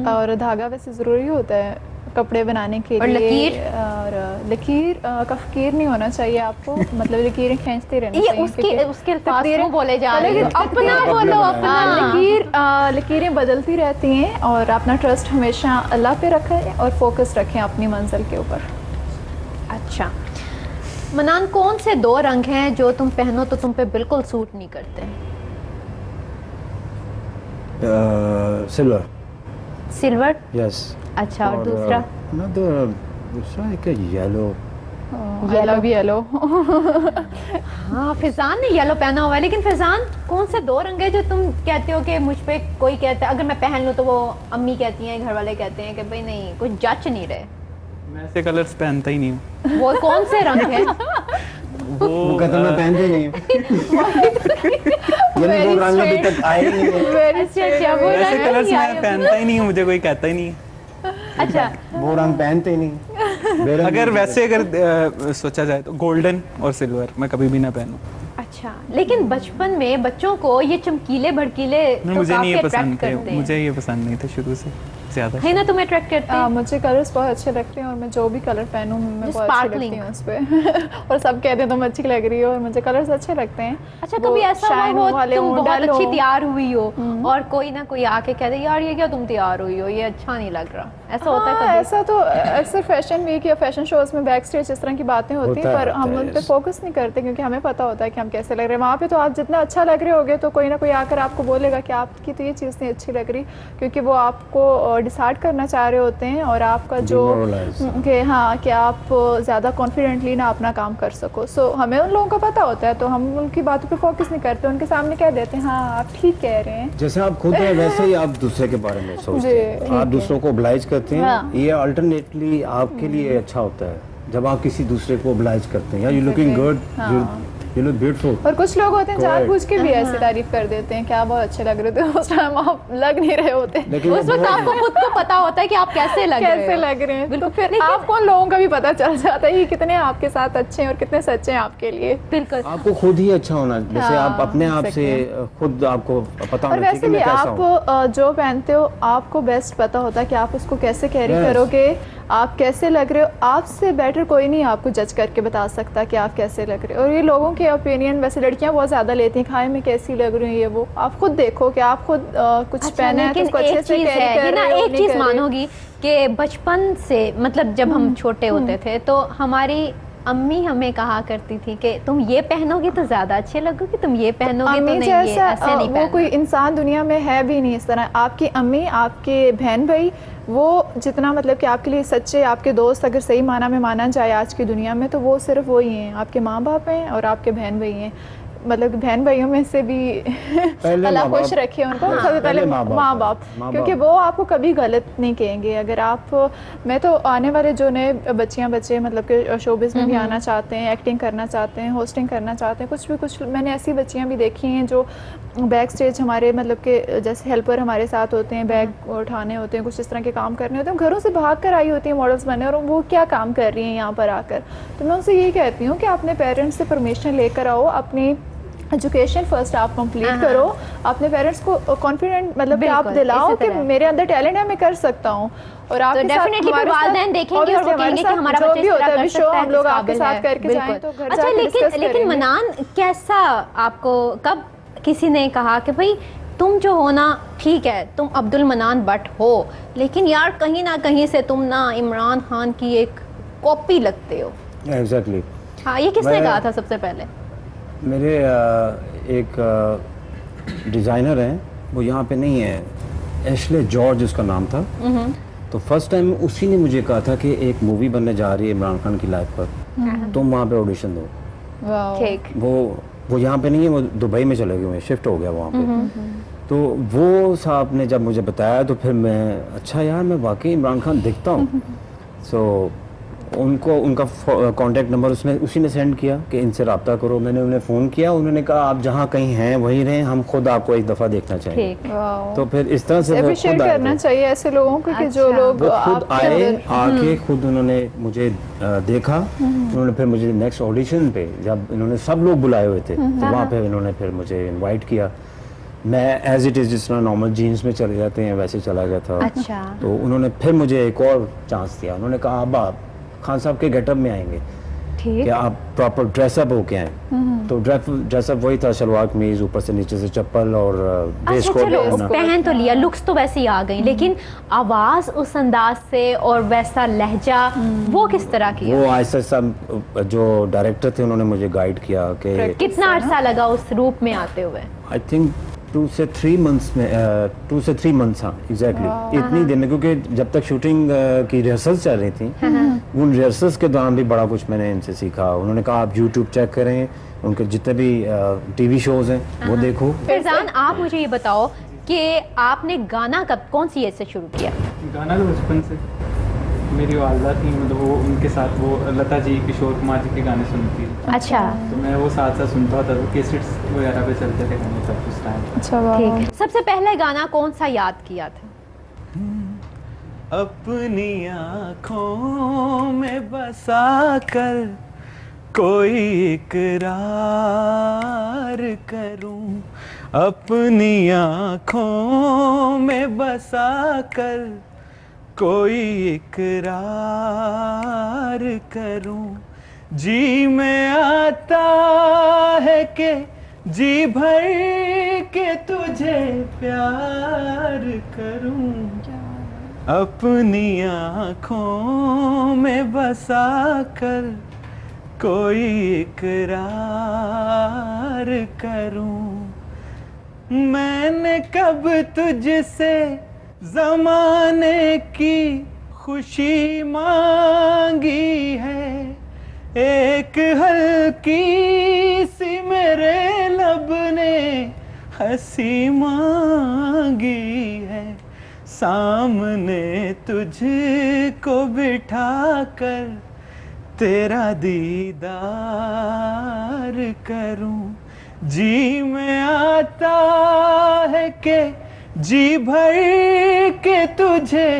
और धागा वैसे ज़रूरी होता है कपड़े बनाने के और लिए। लकीर? और लकीर का फकीर नहीं होना चाहिए आपको, मतलब लकीरें खींचते रहनी ये चाहिए। उसके क्योंकि उसके अल्फाज तकदीरें- क्यों बोले जा रहे हैं? लेकिन अपना अपना बोलो, बनाया। अपना। लकीरें बदलती रहती हैं और अपना ट्रस्ट हमेशा अल्लाह पे रखें और फोकस रखें अपनी मंजिल के ऊपर। अच्छा मनान, कौन से दो रंग हैं जो तुम पहनो तो तुम पे बिल्कुल सूट नहीं करते? Silver, silver, yes. अच्छा, और दूसरा? दूसरा एक येलो। I love yellow. हाँ, फैजान ने येलो पहना हुआ है, लेकिन फैजान कौन से दो रंग है जो तुम कहते हो कि मुझ पे कोई कहता है अगर मैं पहन लूँ तो वो अम्मी कहती हैं, घर वाले कहते हैं कि भाई नहीं, कुछ जच नहीं रहे? मैं ऐसे कलर्स पहनता ही नहीं हूँ। वो कौन से रंग है? वो कहता मैं पहनते ही नहीं हूँ। ये वो रंग अभी तक आए ही नहीं है। वेरी अच्छा वो ऐसे रंग कलर्स नहीं मैं आए पहनता ही नहीं हूँ, मुझे कोई कहता ही नहीं है। अच्छा वो रंग पहनते ही नहीं। बेरंग अगर नहीं वैसे अगर सोचा जाए तो गोल्डन और सिल्वर मैं कभी भी ना पहनूं। अच्छा, लेकिन बचपन में बच्चों को ये चमकीले भड़कीले तो मुझे नहीं काफी ये अट्रैक्ट पसंद थे, करते हैं, मुझे ये पसंद नहीं थे शुरू से ज्यादा। है ना? तुम्हें अट्रैक्ट करते हैं? मुझे कलर्स बहुत अच्छे लगते हैं और मैं जो भी कलर पहनूं मैं जो बहुत अच्छी sparkling। लगती हूँ उस पे। और सब कहते हैं तुम अच्छी लग रही हो और मुझे कलर्स अच्छे लगते हैं। अच्छा, वो कभी ऐसा shine हुआ हो वाले तुम हों, बहुत dull अच्छी हों। तैयार हुई हो और कोई ना कोई आके कह दे यार ये क्या तुम तैयार हुई हो, ये अच्छा नहीं लग रहा, ऐसा होता है हाँ, कभी? ऐसा तो अक्सर फैशन वीक या फैशन शोज में बैक स्टेज इस तरह की बातें होती हैं, पर हम उन पे फोकस नहीं करते क्योंकि हमें पता होता है कि हम कैसे लग रहे हैं। वहाँ पे तो आप जितना अच्छा लग रहे होगे तो कोई ना कोई आकर आपको बोलेगा कि आपकी तो ये चीज़ नहीं अच्छी लग रही, क्योंकि वो आपको डिसाइड करना चाह रहे होते हैं और आपका जो Demoralize। कि हाँ कि आप ज़्यादा कॉन्फिडेंटली ना अपना काम कर सको। सो हमें उन लोगों का पता होता है तो हम उनकी बातों पे फोकस नहीं करते, उनके सामने कह देते हैं हाँ आप ठीक कह रहे हैं। जैसे आप खुद हैं वैसे ही आप दूसरे के बारे में सोचते हैं, आप दूसरों को oblige करते हैं। हाँ। ये अल्टरनेटली आपके लिए अच्छा होता है जब आप किसी दूसरे को oblige करते हैं। या you looking good, you look beautiful. और कुछ लोग होते हैं Correct। जानबूझ के भी ऐसे तारीफ कर देते हैं, क्या बहुत अच्छे लग रहे थे, उस टाइम आप लग नहीं रहे होते, लेकिन उस वक्त आपको खुद को पता होता है कि आप कैसे लग रहे कैसे हो। लग रहे हैं, तो बिल्कुल। फिर लेकिन- आपको उन लोगों का भी पता चल जाता है कि कितने आपके साथ अच्छे हैं और कितने सच्चे हैं आपके लिए। बिल्कुल। आपको खुद ही अच्छा होना, जैसे हाँ, आप अपने आप से खुद आपको पता और होना चाहिए वैसे कि भी मैं कैसा हूँ। आप जो पहनते हो आपको बेस्ट पता होता है कि आप उसको कैसे कैरी Yes। करोगे, आप कैसे लग रहे हो। आपसे बेटर कोई नहीं आपको जज करके बता सकता कि आप कैसे लग रहे हो। और ये लोगों के ओपिनियन वैसे लड़कियां बहुत ज़्यादा लेती हैं, खाए में कैसी लग रही है ये वो। आप खुद देखो कि आप खुद कुछ अच्छा, पहने हैं तो लेकिन उसको अच्छे एक से चीज कैरी है कर ये ना, रहे हो, एक नहीं चीज कर रहे हो। मानोगी कि बचपन से मतलब जब हम छोटे होते थे तो हमारी अम्मी हमें कहा करती थी कि तुम ये पहनोगे तो ज्यादा अच्छे लगोगे, तुम ये पहनोगे तो अम्मी नहीं, ये जैसा ऐसे नहीं वो पहनना। कोई इंसान दुनिया में है भी नहीं इस तरह। आपकी अम्मी, आपके बहन भाई, वो जितना मतलब कि आपके लिए सच्चे आपके दोस्त अगर सही माना में माना जाए आज की दुनिया में, तो वो सिर्फ वही हैं, आपके माँ बाप हैं और आपके बहन भाई हैं। मतलब बहन भाइयों में से भी अल्लाह माँ खुश बाप। रखे उनको, हाँ, सबसे पहले माँ बाप माँ हैं। बाप, माँ क्योंकि बाप। वो आपको कभी गलत नहीं कहेंगे। अगर आप, मैं तो आने वाले जो नए बच्चियाँ बच्चे मतलब कि शोबिज़ में भी आना चाहते हैं, एक्टिंग करना चाहते हैं, होस्टिंग करना चाहते हैं, कुछ मैंने ऐसी बच्चियाँ भी देखी हैं जो बैक स्टेज हमारे मतलब कि जैसे हेल्पर हमारे साथ होते हैं, बैग उठाने होते हैं, कुछ इस तरह के काम करने होते हैं, घरों से भाग कर आई होती हैं मॉडल्स बनने, और वो क्या काम कर रही हैं यहाँ पर आकर। तो मैं उनसे यही कहती हूँ कि अपने पेरेंट्स से परमिशन लेकर आओ, अपनी एजुकेशन फर्स्ट आप कंप्लीट करो, अपने पेरेंट्स को कॉन्फिडेंट मतलब कि आप बिल्कुल, दिलाओ इसी कि तरह। मेरे अंदर टैलेंट है, मैं कर सकता हूँ। और आपके साथ डेफिनेटली हमारे साथ- वालिदैन देखेंगे और वो obviously कहेंगे कि हमारा जो बच्चा भी इस होता तरह है कर भी शो सकता है, हम लोग इस आपके काबिल साथ है। करके जाएं बिल्कुल। तो घर अच्छा, जाके डिस्कस लेकिन करेंगे। मनान कैसा आपको कब किसी ने कहा कि भाई तुम जो हो ना ठीक है, तुम अब्दुल मनान भट्ट हो, लेकिन यार कहीं ना कहीं से तुम ना इमरान खान की एक कॉपी लगते हो? एग्जैक्टली। हाँ, ये किसने मैं- कहा था सबसे पहले? मेरे एक डिज़ाइनर हैं, वो यहाँ पे नहीं है, एशले जॉर्ज उसका नाम था। तो फर्स्ट टाइम उसी ने मुझे कहा था कि एक मूवी बनने जा रही है इमरान खान की लाइफ पर, तुम वहाँ पे ऑडिशन दो। वाओ। ठीक। वो यहाँ पे नहीं है, वो दुबई में चले गए, शिफ्ट हो गया वहाँ पे। तो वो साहब ने जब मुझे बताया तो फिर मैं, अच्छा यार मैं वाकई इमरान खान दिखता हूँ। सो उनको उनका कांटेक्ट नंबर उसी ने सेंड किया कि इनसे रब्ता करो। मैंने उन्हें फ़ोन किया, उन्होंने कहा आप जहाँ कहीं हैं वहीं रहें, हम खुद आपको एक दफ़ा देखना चाहेंगे। ठीक। वाओ। तो फिर इस तरह से वो अप्रिशिएट खुद आए करना थे। चाहिए ऐसे लोगों को कि जो अच्छा। लोग वो खुद आपके आए, अंदर- आके खुद उन्होंने मुझे देखा। उन्होंने फिर मुझे नेक्स्ट ऑडिशन पे, जब इन्होंने सब लोग बुलाए हुए थे, तो वहाँ पे इन्होंने फिर मुझे इनवाइट किया। मैं एज इट इज़ जिस तरह नॉर्मल जीन्स में चले जाते हैं वैसे चला गया था। अच्छा। तो उन्होंने फिर मुझे एक और चांस दिया। उन्होंने कहा अब आप खान साहब के गेटअप में आएंगे ठीक। कि आप प्रॉपर ड्रेसअप होके आए। तो ड्रेसअप वही था, सलवार कमीज, ऊपर से नीचे से चप्पल और वेस्ट अच्छा कोट चलो, पहनना। पहन तो लिया, लुक्स तो वैसे ही आ गई, लेकिन आवाज उस अंदाज से और वैसा लहजा वो किस तरह की है? वो ऐसा सब जो डायरेक्टर थे उन्होंने मुझे गाइड किया कि कितना अरसा लगा उस रूप में आते हुए? आई थिंक 2 से 3 मंथ्स में 2 से 3 मंथ्स, हाँ एग्जैक्टली इतनी दिन में, क्योंकि जब तक शूटिंग की रिहर्सल्स चल रही थी, उन रिहर्सल्स के दौरान भी बड़ा कुछ मैंने इनसे सीखा। उन्होंने कहा आप यूट्यूब चेक करें, उनके जितने भी टीवी शोज हैं वो देखो। फरजान, आप मुझे ये बताओ कि आपने गाना कौन सी एज से शुरू किया? गाना तो बचपन से मेरी वालदा थी, मतलब वो उनके साथ वो लता जी, किशोर कुमार जी के गाने सुनती थी, अच्छा तो मैं वो साथ साथ सुनता होता था, कैसेट्स वगैरह पे चलते थे गाने तब उस टाइम। अच्छा वाह। ठीक है, सबसे पहले गाना कौन सा याद किया था? अपनी आँखों में बसा कर कोई इकरार करूं, अपनी आँखों में बसा कर कोई इकरार करूं, जी में आता है कि जी भर के तुझे प्यार करूं, अपनी आँखों में बसा कर कोई इकरार करूं, मैंने कब तुझसे ज़माने की खुशी मांगी है, एक हल्की सी मेरे लब ने हंसी मांगी है, सामने तुझको बिठा कर तेरा दीदार करूं, जी में आता है कि जी भर के तुझे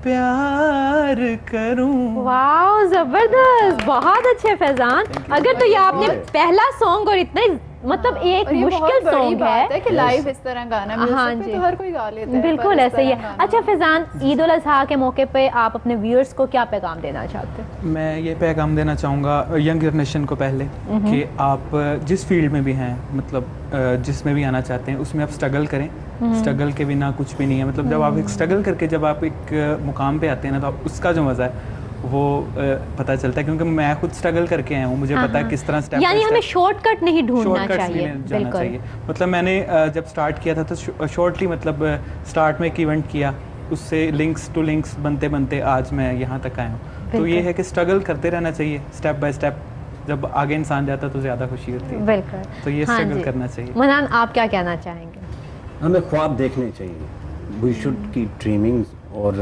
प्यार करूं। वाह जबरदस्त, बहुत अच्छे फैजान। अगर तो ये आपने पहला सॉन्ग और इतना मतलब एक और ये बहुत मुश्किल बड़ी सॉन्ग बात है है। कि लाइव इस तरह गाना म्यूजिक हाँ पे जी। तो हर कोई गा लेता है, बिल्कुल पर इस ऐसे ही तरह है। गाना- अच्छा फैजान, ईद उल अजहा के मौके पे आप अपने व्यूअर्स को क्या पैगाम देना चाहते हैं? मैं ये पैगाम देना चाहूँगा यंग जनरेशन को पहले कि आप जिस फील्ड में भी हैं, मतलब जिसमें भी आना चाहते हैं उसमें आप स्ट्रगल करें, स्ट्रगल के बिना कुछ भी नहीं है। मतलब जब आप एक स्ट्रगल करके जब आप एक मुकाम पे आते हैं ना, तो आप उसका जो मज़ा है वो पता चलता है, क्योंकि मैं खुद स्ट्रगल करके आया हूँ, मुझे पता है किस तरह स्टेप यानी हमें शॉर्टकट नहीं ढूंढना शॉर्टकट्स चाहिए। नहीं जाना बिल्कुल। चाहिए। मतलब मैंने जब स्टार्ट किया था तो शॉर्टली मतलब स्टार्ट में एक इवेंट किया, उससे लिंक्स टू लिंक्स बनते बनते आज मैं यहाँ तक आया हूँ। तो ये बिल्कुल। है कि स्ट्रगल करते रहना चाहिए, स्टेप बाय स्टेप। जब आगे इंसान जाता है तो ज़्यादा खुशी होती है। बिल्कुल। तो ये हाँ स्ट्रगल जी। करना चाहिए। मनान, आप क्या कहना चाहेंगे? हमें ख्वाब देखने चाहिए, वी शुड कीप ड्रीमिंग, और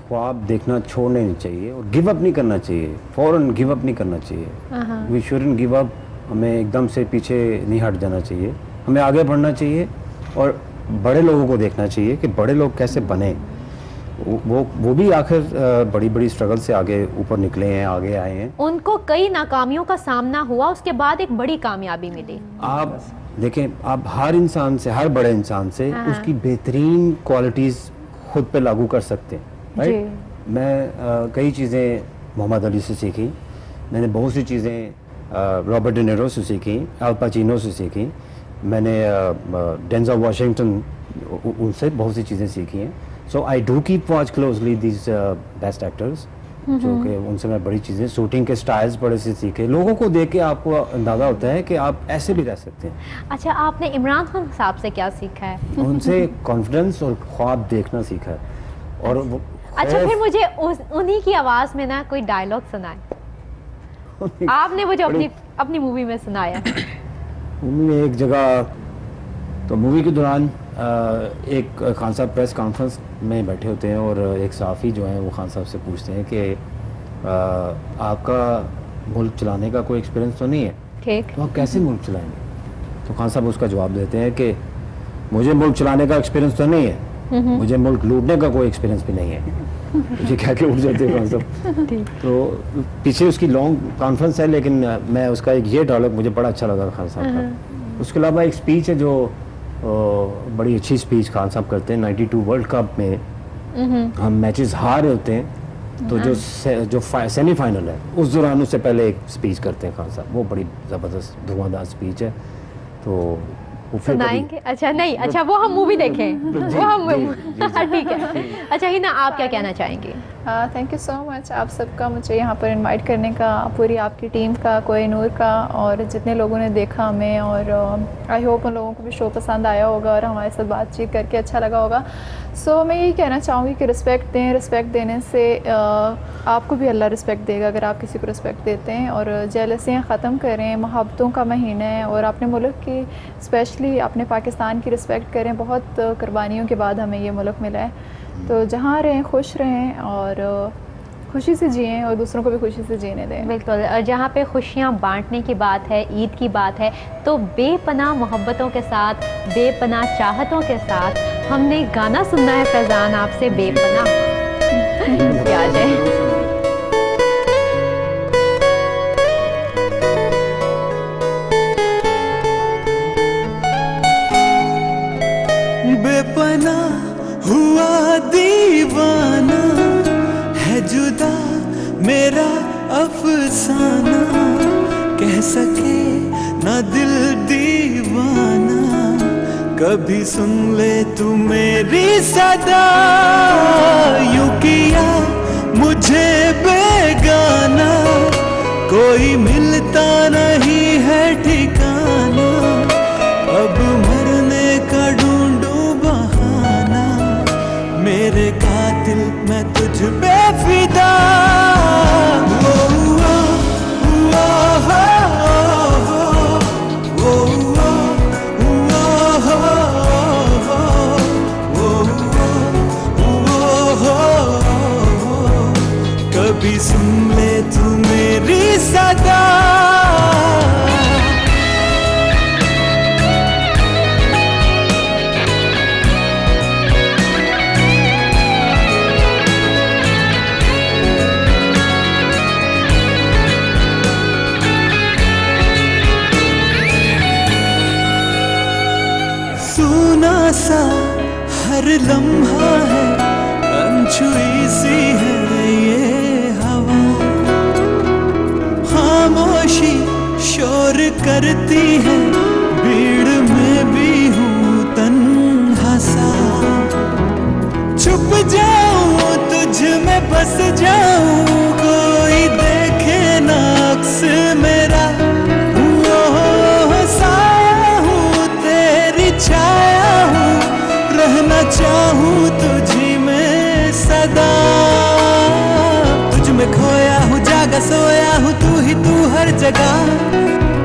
ख्वाब देखना छोड़ने नहीं चाहिए और गिव अप नहीं करना चाहिए, फ़ौरन गिव अप नहीं करना चाहिए। वी शुडंट गिव अप, हमें एकदम से पीछे नहीं हट जाना चाहिए, हमें आगे बढ़ना चाहिए और बड़े लोगों को देखना चाहिए कि बड़े लोग कैसे बने। वो भी आखिर बड़ी बड़ी स्ट्रगल से आगे ऊपर निकले हैं, आगे आए हैं। उनको कई नाकामियों का सामना हुआ, उसके बाद एक बड़ी कामयाबी मिली। आप देखें, आप हर इंसान से, हर बड़े इंसान से उसकी बेहतरीन क्वालिटीज़ खुद पे लागू कर सकते हैं, राइट। मैं कई चीज़ें मोहम्मद अली से सीखी, मैंने बहुत सी चीज़ें रॉबर्ट डी नीरो से सीखी, अल पाचिनो से सीखी, मैंने डेंजल वाशिंगटन, उनसे बहुत सी चीज़ें सीखी हैं। So I do keep watch closely these best actors, जो कि उनसे मैं बड़ी चीज़ें, शूटिंग के स्टाइल्स बड़े से सीखे। लोगों को देख के आपको अंदाज़ा होता है कि आप ऐसे भी रह सकते हैं। अच्छा, आपने इमरान खान साहब से क्या सीखा है? उनसे कॉन्फिडेंस और ख्वाब देखना सीखा है। और वो अच्छा, फिर मुझे उन्हीं की आवाज़ में ना कोई डायलॉग सुनाए। आपने मुझे अपनी मूवी में सुनाया। मूवी में एक जगह, तो मूवी के दौरान एक खान साहब प्रेस कॉन्फ्रेंस में बैठे होते हैं और एक सहाफ़ी जो है वो खान साहब से पूछते हैं कि आपका मुल्क चलाने का कोई एक्सपीरियंस तो नहीं है, ठीक। तो आप कैसे मुल्क चलाएंगे? तो खान साहब उसका जवाब देते हैं कि मुझे मुल्क चलाने का एक्सपीरियंस तो नहीं है, मुझे मुल्क लूटने का कोई एक्सपीरियंस भी नहीं है। मुझे क्या क्या उठ जाते हैं खान साहब। तो पीछे उसकी लॉन्ग कॉन्फ्रेंस है, लेकिन मैं उसका एक ये डायलॉग मुझे बड़ा अच्छा लगा खान साहब का। उसके अलावा एक स्पीच है जो बड़ी अच्छी स्पीच खान साहब करते हैं। 92 वर्ल्ड कप में हम मैचेस हार रहे होते हैं, तो जो सेमीफाइनल है उस दौरान उससे पहले एक स्पीच करते हैं खान साहब, वो बड़ी ज़बरदस्त धुआंधार स्पीच है। तो वो फिर कभी- सुनाएंगे? अच्छा नहीं, अच्छा वो हम मूवी देखें, वो हम ठीक है। अच्छा हिना, आप क्या कहना चाहेंगे? थैंक यू सो मच आप सबका मुझे यहाँ पर इनवाइट करने का, पूरी आपकी टीम का, कोहिनूर का, और जितने लोगों ने देखा हमें, और आई होप उन लोगों को भी शो पसंद आया होगा और हमारे साथ बातचीत करके अच्छा लगा होगा। सो मैं यही कहना चाहूँगी कि रिस्पेक्ट दें, रिस्पेक्ट देने से आपको भी अल्लाह रिस्पेक्ट देगा अगर आप किसी को रिस्पेक्ट देते हैं। और जेलसियाँ ख़त्म करें, मोहब्बतों का महीना है, और अपने मुल्क की, स्पेशली अपने पाकिस्तान की रिस्पेक्ट करें। बहुत कुर्बानियों के बाद हमें ये मुल्क मिला है, तो जहाँ रहें खुश रहें और खुशी से जिएं और दूसरों को भी खुशी से जीने दें। बिल्कुल, और जहाँ पे खुशियाँ बांटने की बात है, ईद की बात है, तो बेपनाह मोहब्बतों के साथ, बेपनाह चाहतों के साथ हमने गाना सुनना है फैज़ान आपसे, बेपनाह। क्या आ जाए। बेपना हुआ दीवाना है जुदा मेरा अफसाना, कह सके ना दिल दीवाना, कभी सुन ले तू मेरी सदा। यूं किया मुझे बेगाना, कोई मिलता नहीं है ठिकाना, अब मरने का ढूंढूं बहाना, मेरे कातिल मैं तुझ पे फिदा। ओ, ओ, ओ, ओ, ओ, ओ, कभी सुन ले तू मेरी सदा। सा हर लम्हा है, अनछुई सी है ये हवा, खामोशी शोर करती है, भीड़ में भी हूँ तन्हा सा। छुप जाऊँ तुझ में बस जाऊँ, कोई देखे ना अक्स मेरा, रहना चाहूँ तुझी में सदा। तुझ में खोया हूँ, जागा सोया हूँ, तू हर जगह,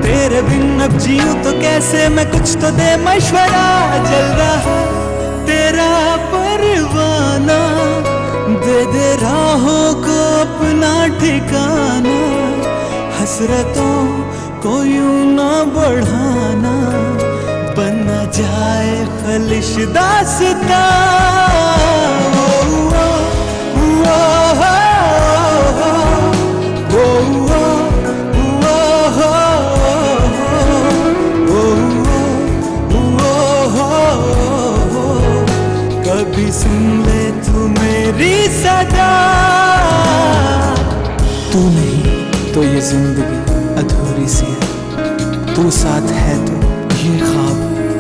तेरे बिन अब जीऊँ तो कैसे, मैं कुछ तो दे मशवरा। जल रहा तेरा परवाना, दे राहों को अपना ठिकाना, हसरतों को यूं ना बढ़ाना, बन न जाए खलिश दास्ता। कभी सुन ले तू मेरी सदा। तू नहीं तो ये जिंदगी अधूरी सी है, तू साथ है तो ये ख्वाब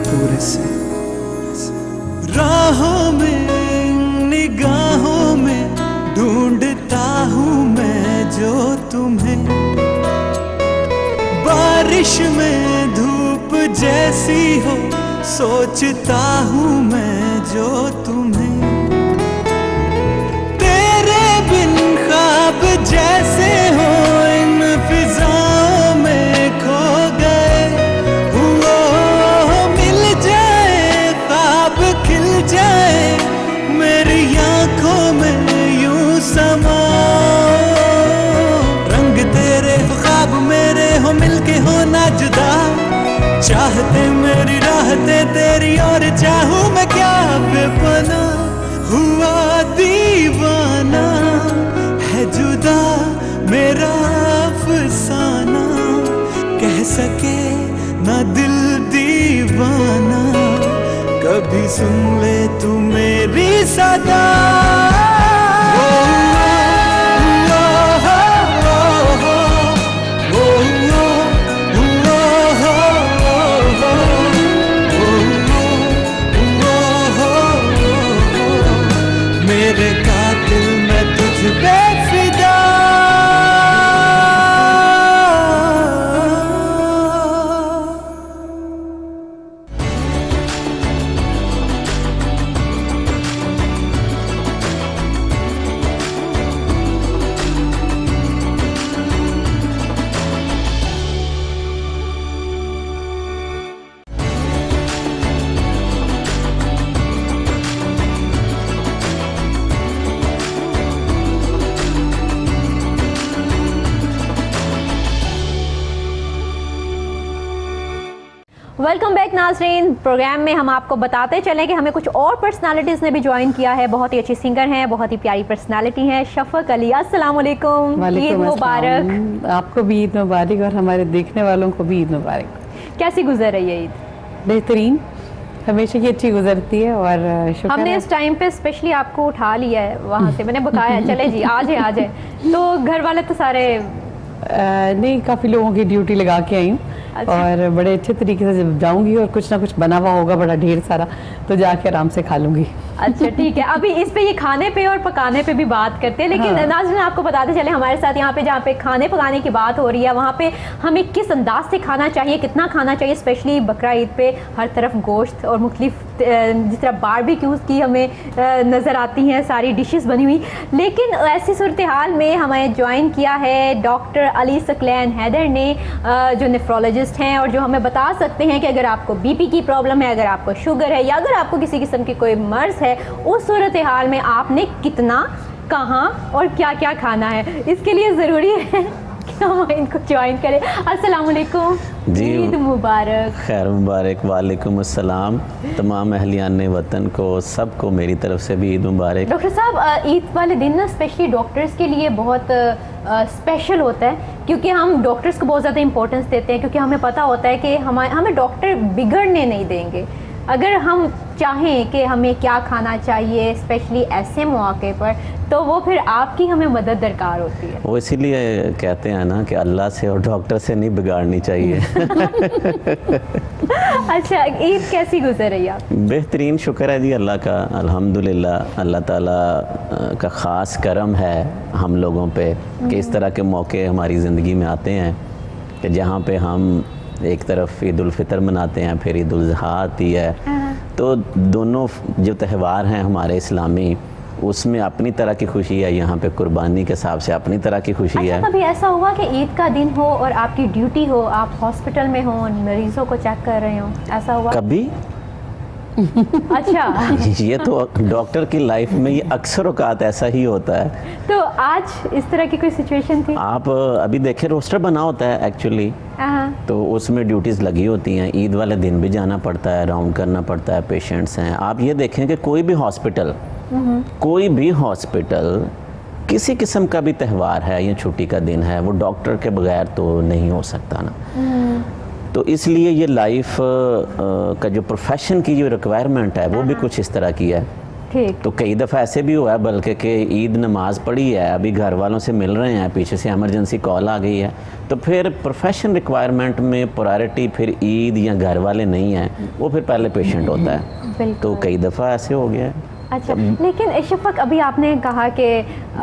पूरे से। राहों में निगाहों में ढूंढता हूँ मैं जो तुम्हें, बारिश में धूप जैसी हो सोचता हूँ मैं जो तुम्हें, तेरे बिन ख्वाब जैसे हो इन फिजाओं में खो गए, वो मिल जाए ख्वाब खिल जाए मेरी आंखों में यूं समा। रंग तेरे हो ख्वाब मेरे हो, मिलके हो ना जुदा, चाहते मेरी राहते तेरी और चाहूं मैं क्या। बेपना हुआ दीवाना है जुदा मेरा अफसाना, कह सके ना दिल दीवाना, कभी सुन ले तू मेरी सदा। मेरे कातिल मैं तुझ पे फिदा। वेलकम बैक नाज़रीन। प्रोग्राम में हम आपको बताते चलें कि हमें कुछ और पर्सनालिटीज़ ने भी ज्वाइन किया है। बहुत ही अच्छी सिंगर हैं, बहुत ही प्यारी पर्सनालिटी हैं, शफक अली। अस्सलाम वालेकुम, ईद वालेकुम मुबारक। अस्सलाम। आपको भी ईद मुबारक और हमारे देखने वालों को भी ईद मुबारक। कैसी गुजर रही है ईद? बेहतरीन, हमेशा की अच्छी गुजरती है और शुक्र हमने है। इस टाइम पे स्पेशली आपको उठा लिया है वहाँ से, मैंने बताया चले जी आ जाए। तो घर वाले तो सारे नहीं, काफ़ी लोगों की ड्यूटी लगा के आई हूँ अच्छा। और बड़े अच्छे तरीके से जब जाऊँगी और कुछ ना कुछ बना हुआ होगा बड़ा ढेर सारा, तो जाके आराम से खा लूँगी। अच्छा ठीक है, अभी इस पे ये खाने पे और पकाने पे भी बात करते हैं, लेकिन हाँ। नाज़रीन आपको बताते चले हमारे साथ यहाँ पे जहाँ पे खाने पकाने की बात हो रही है वहाँ पे हमें किस अंदाज से खाना चाहिए, कितना खाना चाहिए। स्पेशली बकरा ईद पे हर तरफ गोश्त और मुख्तलिफ जिस तरह बारबेक्यूज़ की हमें नज़र आती हैं सारी डिशेस बनी हुई। लेकिन ऐसी सूरत हाल में हमें ज्वाइन किया है डॉक्टर अली सकलैन हैदर ने, जो नेफ्रोलॉजिस्ट हैं और जो हमें बता सकते हैं कि अगर आपको बीपी की प्रॉब्लम है, अगर आपको शुगर है या अगर आपको किसी किस्म की कोई मर्ज़ है, उस सूरत हाल में आपने कितना, कहाँ और क्या क्या खाना है। इसके लिए ज़रूरी है कि हम इनको ज्वाइन करें। अस्सलाम वालेकुम, जी। ईद मुबारक। खैर मुबारक। वालेकुम अस्सलाम। तमाम अहलियान वतन को सबको मेरी तरफ से भी ईद मुबारक। डॉक्टर साहब, ईद वाले दिन ना स्पेशली डॉक्टर्स के लिए बहुत स्पेशल होता है, क्योंकि हम डॉक्टर्स को बहुत ज़्यादा इंपॉर्टेंस देते हैं, क्योंकि हमें पता होता है कि हमें डॉक्टर बिगड़ने नहीं देंगे। अगर हम चाहें कि हमें क्या खाना चाहिए स्पेशली ऐसे मौके पर, तो वो फिर आपकी हमें मदद दरकार होती है। वो इसीलिए कहते हैं ना कि अल्लाह से और डॉक्टर से नहीं बिगाड़नी चाहिए। अच्छा, ईद कैसी गुजर रही आप? बेहतरीन, शुक्र है जी अल्लाह का, अल्हम्दुलिल्लाह। अल्लाह ताला का ख़ास करम है हम लोगों पे कि इस तरह के मौके हमारी ज़िंदगी में आते हैं कि जहाँ पे हम एक तरफ ईद उल फितर मनाते हैं, फिर ईद उल ज़ुहा आती है। तो दोनों जो त्यौहार हैं हमारे इस्लामी, उसमें अपनी तरह की खुशी है। यहाँ पे कुर्बानी के हिसाब से अपनी तरह की खुशी अच्छा, है। कभी ऐसा हुआ कि ईद का दिन हो और आपकी ड्यूटी हो, आप हॉस्पिटल में हो, मरीजों को चेक कर रहे हो, ऐसा हुआ? कभी अच्छा। ये तो डॉक्टर की लाइफ में ये अक्सर औकात ऐसा ही होता है। तो आज इस तरह की कोई सिचुएशन थी? आप अभी देखें, रोस्टर बना होता है एक्चुअली, हाँ। तो उसमें ड्यूटीज़ लगी होती हैं। ईद वाले दिन भी जाना पड़ता है, राउंड करना पड़ता है, पेशेंट्स हैं। आप ये देखें कि कोई भी हॉस्पिटल किसी किस्म का भी त्यौहार है या छुट्टी का दिन है, वो डॉक्टर के बगैर तो नहीं हो सकता ना। तो इसलिए ये लाइफ का जो प्रोफेशन की जो रिक्वायरमेंट है वो भी कुछ इस तरह की है। ठीक। तो कई दफ़ा ऐसे भी हुआ है बल्कि कि ईद नमाज पढ़ी है, अभी घर वालों से मिल रहे हैं, पीछे से इमरजेंसी कॉल आ गई है, तो फिर प्रोफेशन रिक्वायरमेंट में प्रायोरिटी फिर ईद या घर वाले नहीं हैं, वो फिर पहले पेशेंट होता है। बिल्कुल। तो कई दफ़ा ऐसे हो गया है। अच्छा, लेकिन शफक, अभी आपने कहा कि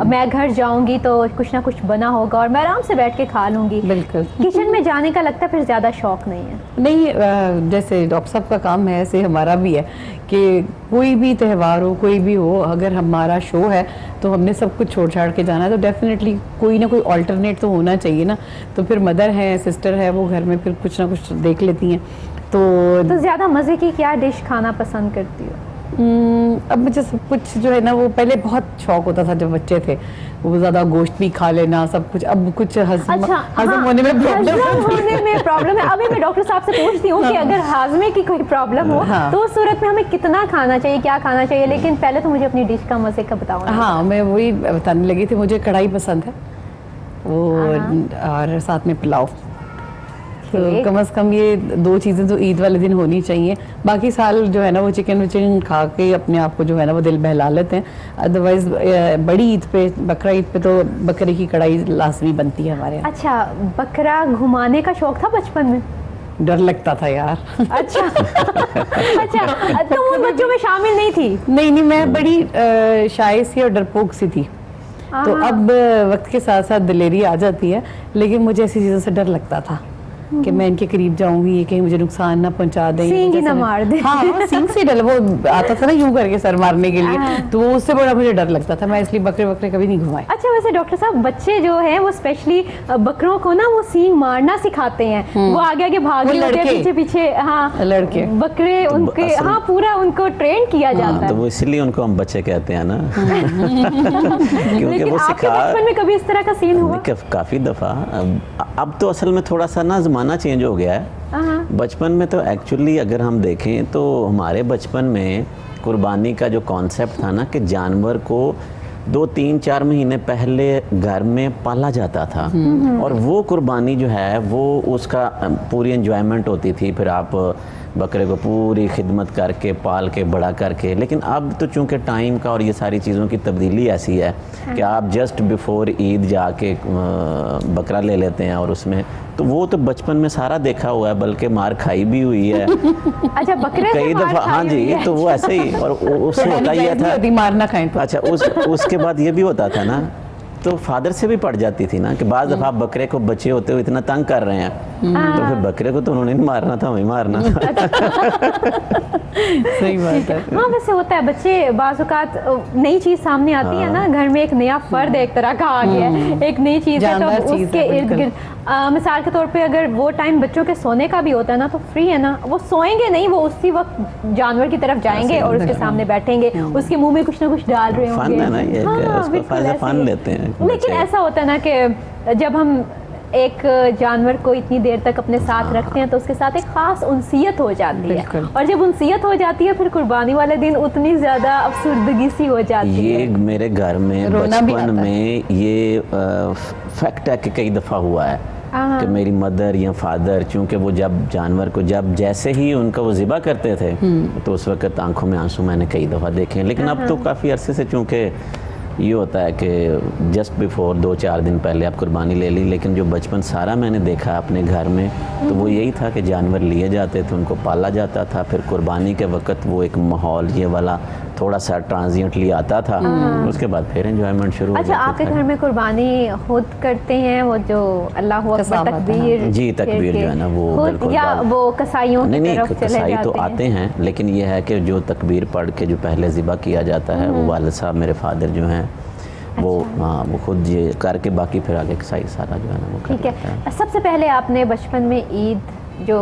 मैं घर जाऊंगी तो कुछ ना कुछ बना होगा और मैं आराम से बैठ के खा लूंगी। बिल्कुल। किचन में जाने का लगता है फिर ज़्यादा शौक नहीं है। नहीं, जैसे डॉक्टर साहब का काम है ऐसे हमारा भी है कि कोई भी त्यौहार हो, कोई भी हो, अगर हमारा शो है तो हमने सब कुछ छोड़ छाड़ के जाना है, तो डेफिनेटली कोई ना कोई अल्टरनेट तो होना चाहिए ना। तो फिर मदर है, सिस्टर है, वो घर में फिर कुछ ना कुछ देख लेती हैं। तो ज़्यादा मज़े की क्या डिश खाना पसंद करती हो? अब मुझे सब कुछ जो है ना, वो पहले बहुत शौक होता था जब बच्चे थे, वो ज़्यादा गोश्त भी खा लेना सब कुछ। अब कुछ हजम हाँ, होने में प्रॉब्लम है। अभी मैं डॉक्टर साहब से पूछती हूँ कि अगर हाजमे की कोई प्रॉब्लम हो हाँ। तो उस सूरत में हमें कितना खाना चाहिए, क्या खाना चाहिए। लेकिन पहले तो मुझे अपनी डिश का मज़े का बताओ ना। हाँ, मैं वही बताने लगी थी, मुझे कढ़ाई पसंद है वो, और साथ में पुलाव। तो कम से कम ये दो चीज़ें तो ईद वाले दिन होनी चाहिए। बाकी साल जो है ना वो चिकन खा के अपने आप को जो है ना वो दिल बहला लेते हैं। अदरवाइज बड़ी ईद पे, बकरा ईद पे तो बकरे की कढ़ाई लाजमी बनती है हमारे यहाँ। अच्छा, बकरा घुमाने का शौक था बचपन में? डर लगता था यार। अच्छा। अच्छा, तो वो बच्चों में शामिल नहीं थी? नहीं, मैं बड़ी शाय सी और डरपोक सी थी। तो अब वक्त के साथ साथ दिलेरी आ जाती है, लेकिन मुझे ऐसी चीज़ों से डर लगता था कि मैं इनके करीब जाऊंगी, ये कहीं मुझे नुकसान ना पहुंचा दे, सींग ही ना मार दे। हाँ, सींग से डर, वो आता था ना यूं करके सर मारने के लिए, तो वो उससे बड़ा मुझे डर लगता था। मैं इसलिए बकरे कभी नहीं घुमाए। अच्छा, वैसे डॉक्टर साहब, बच्चे जो हैं वो स्पेशली बकरों को ना वो सींग मारना सिखाते हैं, वो आगे आगे भागे होते हैं, पीछे पीछे। हाँ, लड़के बकरे उनके, हाँ, पूरा उनको ट्रेन किया जाता है। तो वो इसलिए उनको हम बच्चे कहते हैं ना। क्योंकि लेकिन वो आपके सिखा, बचपन में कभी इस तरह का सीन हुआ? काफ़ी दफ़ा। अब तो असल में थोड़ा सा ना ज़माना चेंज हो गया है। बचपन में तो एक्चुअली अगर हम देखें तो हमारे बचपन में कुर्बानी का जो कॉन्सेप्ट था ना कि जानवर को 2-3-4 महीने पहले घर में पाला जाता था और वो कुर्बानी जो है वो उसका पूरी एंजॉयमेंट होती थी। फिर आप बकरे को पूरी खिदमत करके पाल के बड़ा करके, लेकिन अब तो चूंकि टाइम का और ये सारी चीज़ों की तब्दीली ऐसी है कि आप जस्ट बिफोर ईद जाके बकरा ले लेते हैं और उसमें तो वो तो बचपन में सारा देखा हुआ है, बल्कि मार खाई भी हुई है अच्छा, बकरे कई दफ़ा। हाँ जी, तो वो ऐसे ही। और उससे होता ये था, मारना खाएं तो अच्छा उसके बाद ये भी होता था ना, तो फादर से भी पड़ जाती थी ना कि बाज़ दफ़ा आप बकरे को बच्चे होते हुए इतना तंग कर रहे हैं, तो फिर बकरे को तो उन्होंने नहीं मारना था, हमें मारना था। सही बात है। हाँ, वैसे होता है, बच्चे बाज़ औक़ात नई चीज़ सामने आती है ना, घर में एक नया फर्द एक तरह का आ गया है, एक नई चीज़ है, जानदार तो चीज़ उसके है, इर्द बिल्कुल। गिर्द मिसाल के तौर पे अगर वो टाइम बच्चों के सोने का भी होता है ना, तो फ्री है ना, वो सोएंगे नहीं, वो उसी वक्त जानवर की तरफ जाएंगे और उसके सामने बैठेंगे, उसके मुंह में कुछ ना कुछ डाल रहे होंगे। फन है ना ये, हाँ, उसको बिल्कुल ऐसे फन ही। लेते हैं लेकिन बच्चे। ऐसा होता है ना कि जब हम एक जानवर को इतनी देर तक अपने साथ रखते हैं तो उसके साथ एक खास उनसियत हो जाती है, बिल्कुल। और जब उनसियत हो जाती है फिर कुर्बानी वाले दिन उतनी ज़्यादा अफसुर्दगी सी हो जाती ये है। मेरे घर में रोना भी बचपन आता है। में ये फैक्ट है कि कई दफ़ा हुआ है कि मेरी मदर या फादर, चूंकि वो जब जानवर को जब जैसे ही उनका वो ज़िबा करते थे तो उस वक्त आंखों में आंसू मैंने कई दफ़ा देखे हैं। लेकिन अब तो काफ़ी अरसे से चूंकि ये होता है कि जस्ट बिफोर 2-4 दिन पहले आप कुर्बानी ले ली, लेकिन जो बचपन सारा मैंने देखा अपने घर में तो वो यही था कि जानवर लिए जाते थे, उनको पाला जाता था, फिर कुर्बानी के वक्त वो एक माहौल ये वाला थोड़ा सा ट्रांजिएंटली आता था, उसके बाद फिर एंजॉयमेंट शुरू हो अच्छा, जाती आपके था। घर में कुर्बानी खुद करते हैं वो जो अल्लाह अकबर कसाब आता है। तकबीर? जी, तकबीर जो है ना वो खुद, बिल्कुल या बात- वो कसाईयों की नहीं तरफ चले कसाई तो जाते हैं? आते हैं, लेकिन ये है कि जो तकबीर पढ़ के जो पहले ज़िबा किया जाता है वो वालिद साहब मेरे फादर जो हैं वो हाँ वो खुद ये करके बाकी फिर आगे कसाई सारा जो है ना वो कर ठीक लेता है। सबसे पहले आपने बचपन में ईद जो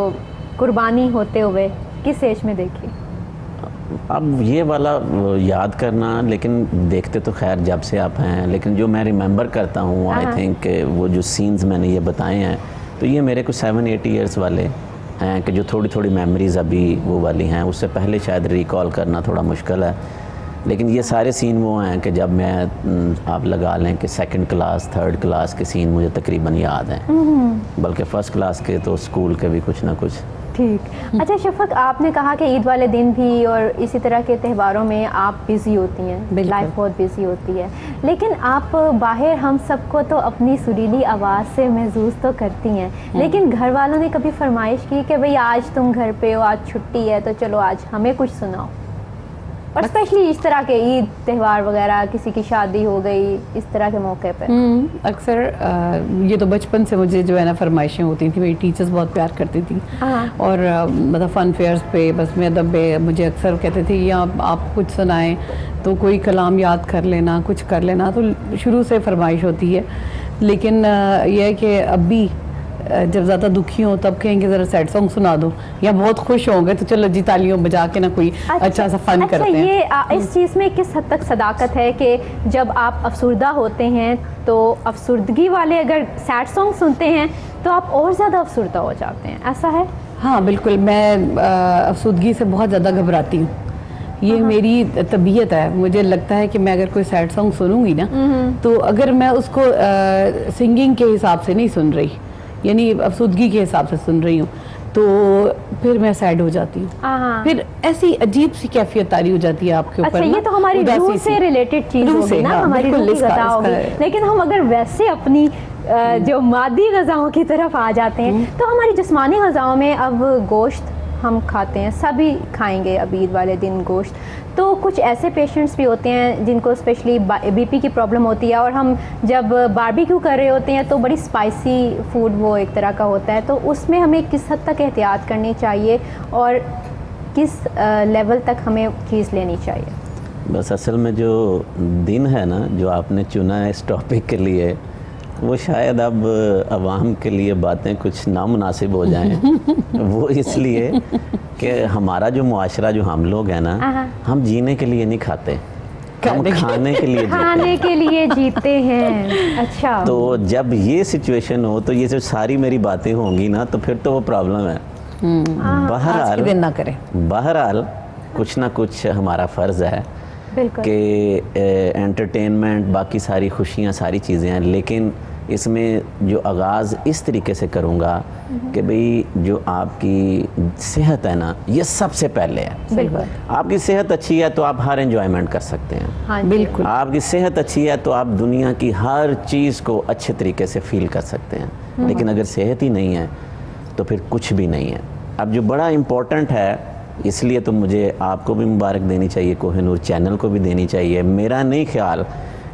कुर्बानी होते हुए किस एज में देखी? अब ये वाला याद करना, लेकिन देखते तो खैर जब से आप हैं, लेकिन जो मैं रिमेंबर करता हूँ आई थिंक वो जो सीन्स मैंने ये बताए हैं तो ये मेरे को 7-8 ईयर्स वाले हैं कि जो थोड़ी थोड़ी मेमोरीज़ अभी वो वाली हैं, उससे पहले शायद रिकॉल करना थोड़ा मुश्किल है। लेकिन ये सारे सीन वो हैं कि जब मैं आप लगा लें कि 2nd क्लास 3rd क्लास के सीन मुझे तकरीबन याद हैं, बल्कि 1st क्लास के तो स्कूल के भी कुछ ना कुछ। ठीक। अच्छा शफक, आपने कहा कि ईद वाले दिन भी और इसी तरह के त्योहारों में आप बिज़ी होती हैं, बिल्कुल। लाइफ बहुत बिज़ी होती है, लेकिन आप बाहर हम सबको तो अपनी सुरीली आवाज़ से महसूस तो करती हैं, लेकिन घर वालों ने कभी फरमाइश की कि भाई आज तुम घर पे हो, आज छुट्टी है तो चलो आज हमें कुछ सुनाओ? और स्पेशली इस तरह के ईद त्यौहार वगैरह, किसी की शादी हो गई, इस तरह के मौके पे। अक्सर ये तो बचपन से मुझे जो है ना फरमाइशें होती थी, मेरी टीचर्स बहुत प्यार करती थी और मतलब फन फेयर्स पे बस में अदब पे मुझे अक्सर कहते थे या आप कुछ सुनाएं तो कोई कलाम याद कर लेना, कुछ कर लेना, तो शुरू से फरमाइश होती है। लेकिन यह है कि अब भी जब ज़्यादा दुखी हो तब कहेंगे ज़रा सैड सॉन्ग सुना दो, या बहुत खुश होंगे तो चलो जी तालियों बजा के ना कोई अच्छा सा फन करते हैं। ये इस चीज़ में किस हद तक सदाकत है कि जब आप अफसुर्दा होते हैं तो अफसुर्दगी वाले अगर सैड सॉन्ग सुनते हैं तो आप और ज़्यादा अफसुर्दा हो जाते हैं, ऐसा है? हाँ बिल्कुल, मैं अफसुर्दगी से बहुत ज़्यादा घबराती हूँ, ये मेरी तबीयत है। मुझे लगता है कि मैं अगर कोई सैड सॉन्ग सुनूंगी ना तो अगर मैं उसको सिंगिंग के हिसाब से नहीं सुन रही, यानी अफसुर्दगी के हिसाब से सुन रही हूँ, तो फिर मैं सैड हो जाती हूँ। फिर ऐसी अजीब सी कैफियत तारी हो जाती है आपके ऊपर। अच्छा, ये तो हमारी रूह से रिलेटेड चीज़ रूह होगी से, ना, हाँ, हमारी बिल्कुल, रूह की इसका- ग़ज़ा होगी। इसका- लेकिन हम अगर वैसे अपनी जो मादी ग़ज़ाओं की तरफ आ जाते हैं तो हमारी जिस्मानी ग़ज़ाओं में अब गोश्त हम खाते हैं, सभी खाएंगे अब ईद वाले दिन गोश्त। तो कुछ ऐसे पेशेंट्स भी होते हैं जिनको स्पेशली बीपी की प्रॉब्लम होती है, और हम जब बारबेक्यू कर रहे होते हैं तो बड़ी स्पाइसी फूड वो एक तरह का होता है, तो उसमें हमें किस हद तक एहतियात करनी चाहिए और किस लेवल तक हमें चीज़ लेनी चाहिए? बस असल में जो दिन है ना जो आपने चुना है इस टॉपिक के लिए, वो शायद अब अवाम के लिए बातें कुछ नामुनासिब हो जाएं। वो इसलिए कि हमारा जो मुआशरा जो हम लोग हैं ना, हम जीने के लिए नहीं खाते, हम खाने के लिए जीते हैं। खाने के लिए जीते हैं। अच्छा। तो जब ये सिचुएशन हो तो ये जो सारी मेरी बातें होंगी ना तो फिर तो वो प्रॉब्लम है। आज के दिन ना करें। बहरहाल कुछ ना कुछ हमारा फ़र्ज़ है बिल्कुल। कि एंटरटेनमेंट बाकी सारी खुशियाँ सारी चीज़ें हैं, लेकिन इसमें जो आगाज़ इस तरीके से करूँगा कि भाई जो आपकी सेहत है ना ये सबसे पहले है। बिल्कुल। आपकी सेहत अच्छी है तो आप हर एंजॉयमेंट कर सकते हैं। हाँ जी। बिल्कुल। आपकी सेहत अच्छी है तो आप दुनिया की हर चीज़ को अच्छे तरीके से फील कर सकते हैं। लेकिन अगर सेहत ही नहीं है तो फिर कुछ भी नहीं है। अब जो बड़ा इम्पोर्टेंट है, इसलिए तो मुझे आपको भी मुबारक देनी चाहिए, कोहिनूर चैनल को भी देनी चाहिए। मेरा नहीं ख्याल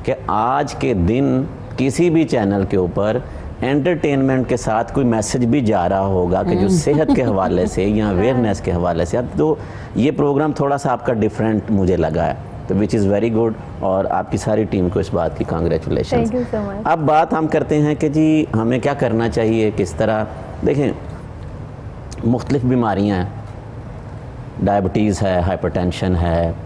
कि आज के दिन किसी भी चैनल के ऊपर एंटरटेनमेंट के साथ कोई मैसेज भी जा रहा होगा कि जो सेहत के हवाले से या अवेयरनेस के हवाले से। अब तो ये प्रोग्राम थोड़ा सा आपका डिफरेंट मुझे लगा है, तो विच इज़ वेरी गुड, और आपकी सारी टीम को इस बात की congratulation. Thank you so much। अब बात हम करते हैं कि जी हमें क्या करना चाहिए, किस तरह। देखें, मुख्तलिफ बीमारियाँ हैं, डायबिटीज़ है, हाइपरटेंशन है,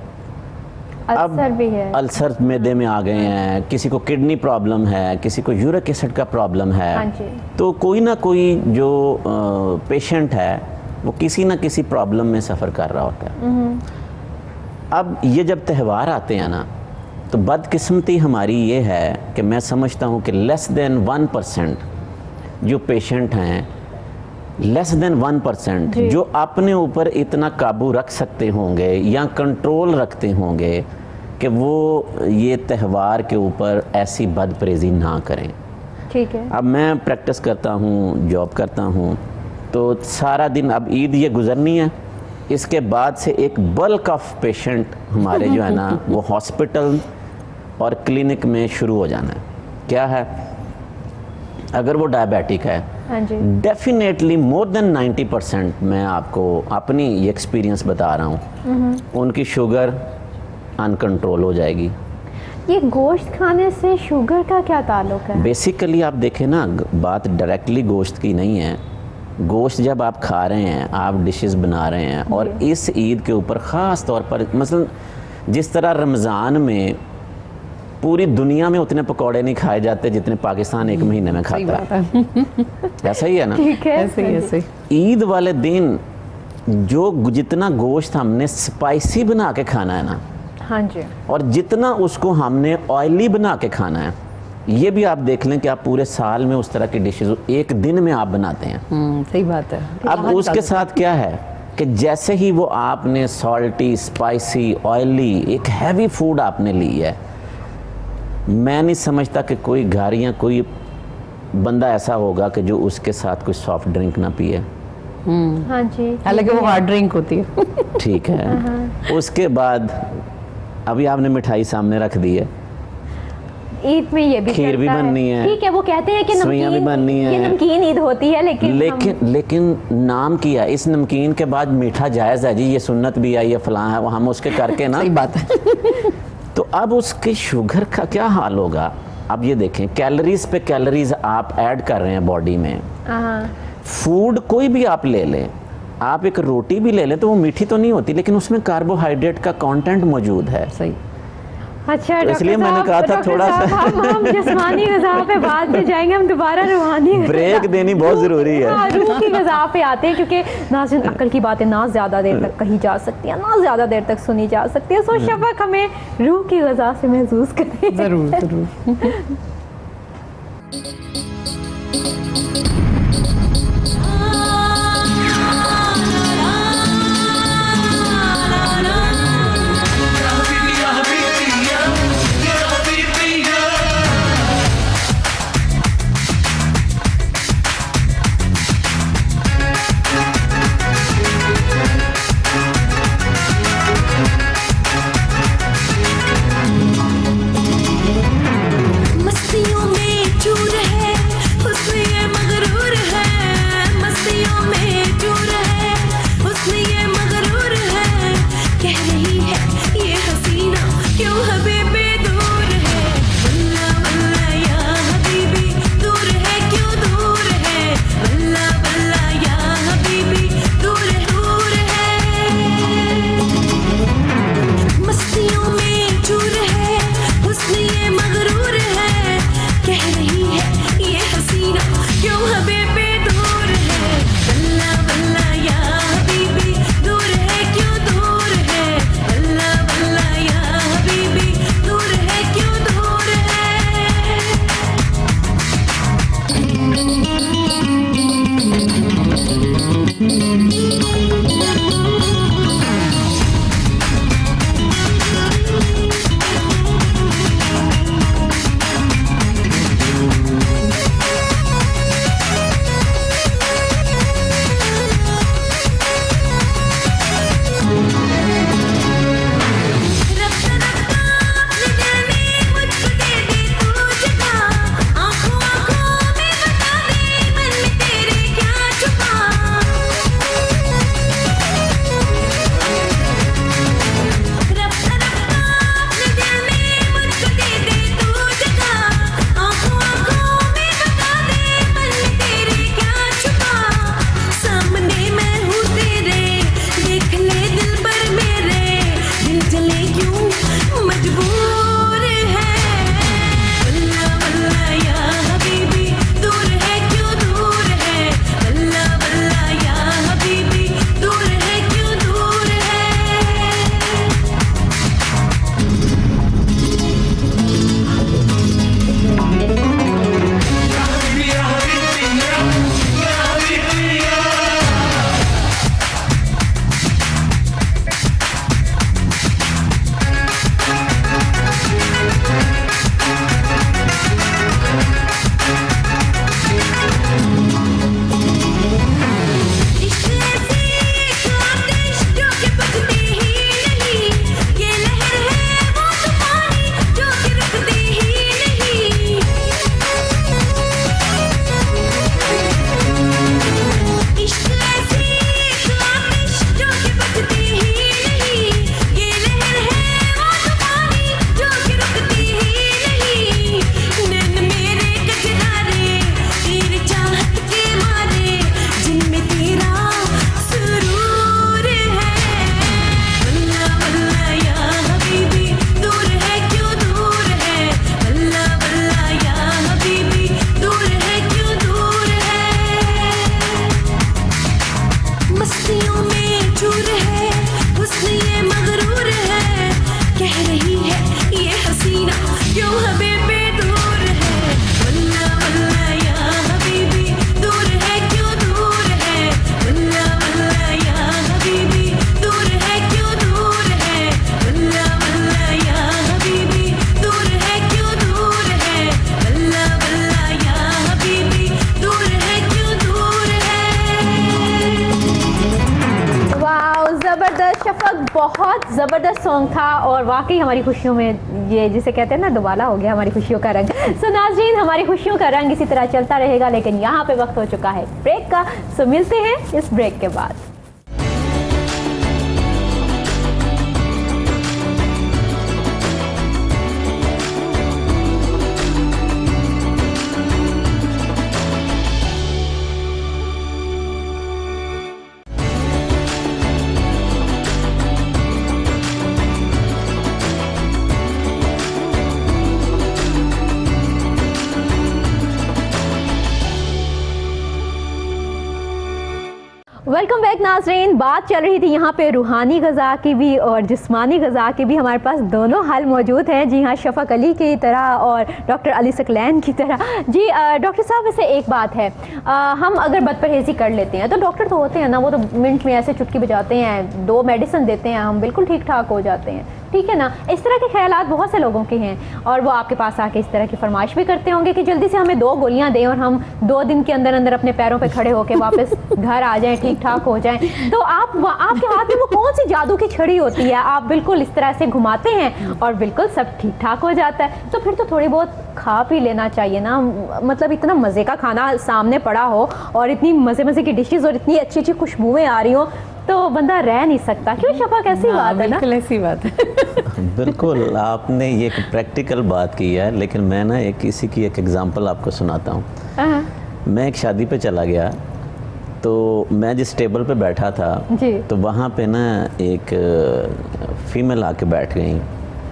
अल्सर भी है। अल्सर मैदे में आ गए हैं, किसी को किडनी प्रॉब्लम है, किसी को यूरिक एसिड का प्रॉब्लम है। हाँ जी। तो कोई ना कोई जो पेशेंट है वो किसी ना किसी प्रॉब्लम में सफ़र कर रहा होता है। अब ये जब त्यौहार आते हैं ना तो बदकिस्मती हमारी ये है कि मैं समझता हूँ कि लेस देन 1% जो पेशेंट हैं, लेस देन 1% जो अपने ऊपर इतना काबू रख सकते होंगे या कंट्रोल रखते होंगे कि वो ये त्यौहार के ऊपर ऐसी बदपरेजी ना करें। ठीक है। अब मैं प्रैक्टिस करता हूँ, जॉब करता हूँ, तो सारा दिन, अब ईद ये गुज़रनी है, इसके बाद से एक बल्क ऑफ पेशेंट हमारे जो है ना वो हॉस्पिटल और क्लिनिक में शुरू हो जाना है। क्या है, अगर वो डायबिटिक है, हाँ जी। डेफिनेटली मोर देन 90% मैं आपको अपनी ये एक्सपीरियंस बता रहा हूँ, उनकी शुगर अनकंट्रोल हो जाएगी। ये गोश्त खाने से शुगर का क्या ताल्लुक है? बेसिकली आप देखें ना, बात डायरेक्टली गोश्त की नहीं है। गोश्त जब आप खा रहे हैं, आप डिशेस बना रहे हैं, और इस ईद के ऊपर ख़ास तौर पर मसलन जिस तरह रमज़ान में पूरी दुनिया में उतने पकौड़े नहीं खाए जाते जितने पाकिस्तान एक महीने में खाता है, ऐसा ही है ना। ठीक है। ऐसे ही ऐसे। ईद वाले दिन जो जितना गोश्त हमने स्पाइसी बना के खाना है ना, हाँ जी। और जितना उसको हमने ऑयली बना के खाना है, ये भी आप देख लें कि आप पूरे साल में उस तरह की डिशेज एक दिन में आप बनाते हैं। सही बात है। अब उसके साथ क्या है कि जैसे ही वो आपने सॉल्टी, स्पाइसी, ऑयली, एक हैवी फूड आपने ली है, मैं नहीं समझता कि कोई घर या कोई बंदा ऐसा होगा कि जो उसके साथ कोई सॉफ्ट ड्रिंक ना पिए। हाँ जी। हालांकि वो हार्ड ड्रिंक होती है। ठीक है। उसके बाद अभी आपने मिठाई सामने रख दी है, ईद में ये भी खीर भी चलता बननी है, ठीक है। वो कहते हैं कि सेवइयां भी बननी है, ये नमकीन ईद होती है, लेकिन नाम किया इस नमकीन के बाद मीठा जायज़ है जी, ये सुन्नत भी है, ये फलां है, वो हम उसके करके ना। सही बात है। तो अब उसकी शुगर का क्या हाल होगा। अब ये देखें, कैलोरीज पे कैलोरीज आप ऐड कर रहे हैं बॉडी में। फूड कोई भी आप ले लें, आप एक रोटी भी ले लें तो वो मीठी तो नहीं होती, लेकिन उसमें कार्बोहाइड्रेट का कंटेंट मौजूद है। सही। अच्छा, तो इसलिए मैंने कहा था थोड़ा सा हम जिस्मानी ग़िज़ा पे बाद में जाएंगे, हम दोबारा रूहानी ब्रेक देनी बहुत ज़रूरी है। हाँ, रूह की ग़िज़ा पे आते हैं, क्योंकि नाज़रीन अक्ल की बातें ना ज़्यादा देर तक कही जा सकती हैं, ना ज़्यादा देर तक सुनी जा सकती है। सो शफ़क़ हमें रूह की ग़िज़ा से महसूस करें। जरूर जरूर। मस्तियों में चूर है, हुस्न ये मगरूर बहुत ज़बरदस्त सॉन्ग था और वाकई हमारी खुशियों में ये जिसे कहते हैं ना दुबाला हो गया हमारी खुशियों का रंग। सो नाज़रीन, हमारी खुशियों का रंग इसी तरह चलता रहेगा, लेकिन यहाँ पे वक्त हो चुका है ब्रेक का। सो मिलते हैं इस ब्रेक के बाद। वेलकम बैक नाज़रीन। बात चल रही थी यहाँ पे रूहानी ग़ज़ा की भी और जिस्मानी ग़ज़ा की भी। हमारे पास दोनों हल मौजूद हैं। जी हाँ, शफ़क़ अली की तरह और डॉक्टर अली सकलैन की तरह। जी डॉक्टर साहब, वैसे एक बात है, हम अगर बदपरहेज़ी कर लेते हैं तो डॉक्टर तो होते हैं ना, वो तो मिनट में ऐसे चुटकी बजाते हैं, 2 मेडिसिन देते हैं, हम बिल्कुल ठीक ठाक हो जाते हैं, ठीक है ना। इस तरह के ख्यालात बहुत से लोगों के हैं और वो आपके पास आके इस तरह की फरमाइश भी करते होंगे कि जल्दी से हमें 2 गोलियां दें और हम 2 दिन के अंदर अंदर अपने पैरों पे खड़े होकर वापस घर आ जाएं, ठीक ठाक हो जाएं। तो आपके हाथ में वो कौन सी जादू की छड़ी होती है? आप बिल्कुल इस तरह से घुमाते हैं और बिल्कुल सब ठीक ठाक हो जाता है। तो फिर तो थोड़ी बहुत खा पी लेना चाहिए ना। मतलब इतना मज़े का खाना सामने पड़ा हो और इतनी मज़े की डिशेज़ और इतनी अच्छी अच्छी खुशबुएँ आ रही हो तो बंदा रह नहीं सकता। क्यों शफा, कैसी बात है ना? बिल्कुल ऐसी बात है। बिल्कुल, आपने ये एक प्रैक्टिकल बात की है, लेकिन मैं ना एक किसी की एक एग्जांपल आपको सुनाता हूँ। मैं एक शादी पे चला गया, तो मैं जिस टेबल पे बैठा था जी। तो वहाँ पे ना एक फीमेल आके बैठ गई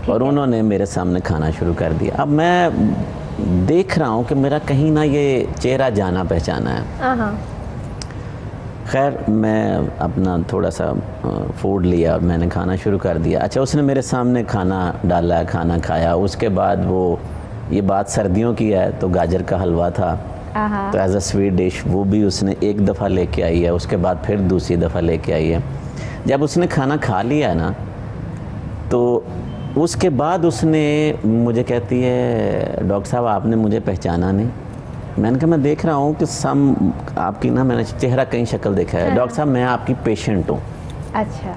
और उन्होंने मेरे सामने खाना शुरू कर दिया। अब मैं देख रहा हूँ कि मेरा कहीं ना ये चेहरा जाना पहचाना है। खैर, मैं अपना थोड़ा सा फूड लिया, मैंने खाना शुरू कर दिया। अच्छा, उसने मेरे सामने खाना डाला, खाना खाया। उसके बाद वो, ये बात सर्दियों की है, तो गाजर का हलवा था, तो एज अ स्वीट डिश वो भी उसने एक दफ़ा लेके आई है। उसके बाद फिर दूसरी दफ़ा लेके आई है। जब उसने खाना खा लिया ना, तो उसके बाद उसने मुझे कहती है, डॉक्टर साहब आपने मुझे पहचाना नहीं। मैंने कहा मैं देख रहा हूँ कि आपकी ना, मैंने चेहरा कहीं शक्ल देखा है। डॉक्टर साहब मैं आपकी पेशेंट हूँ। अच्छा।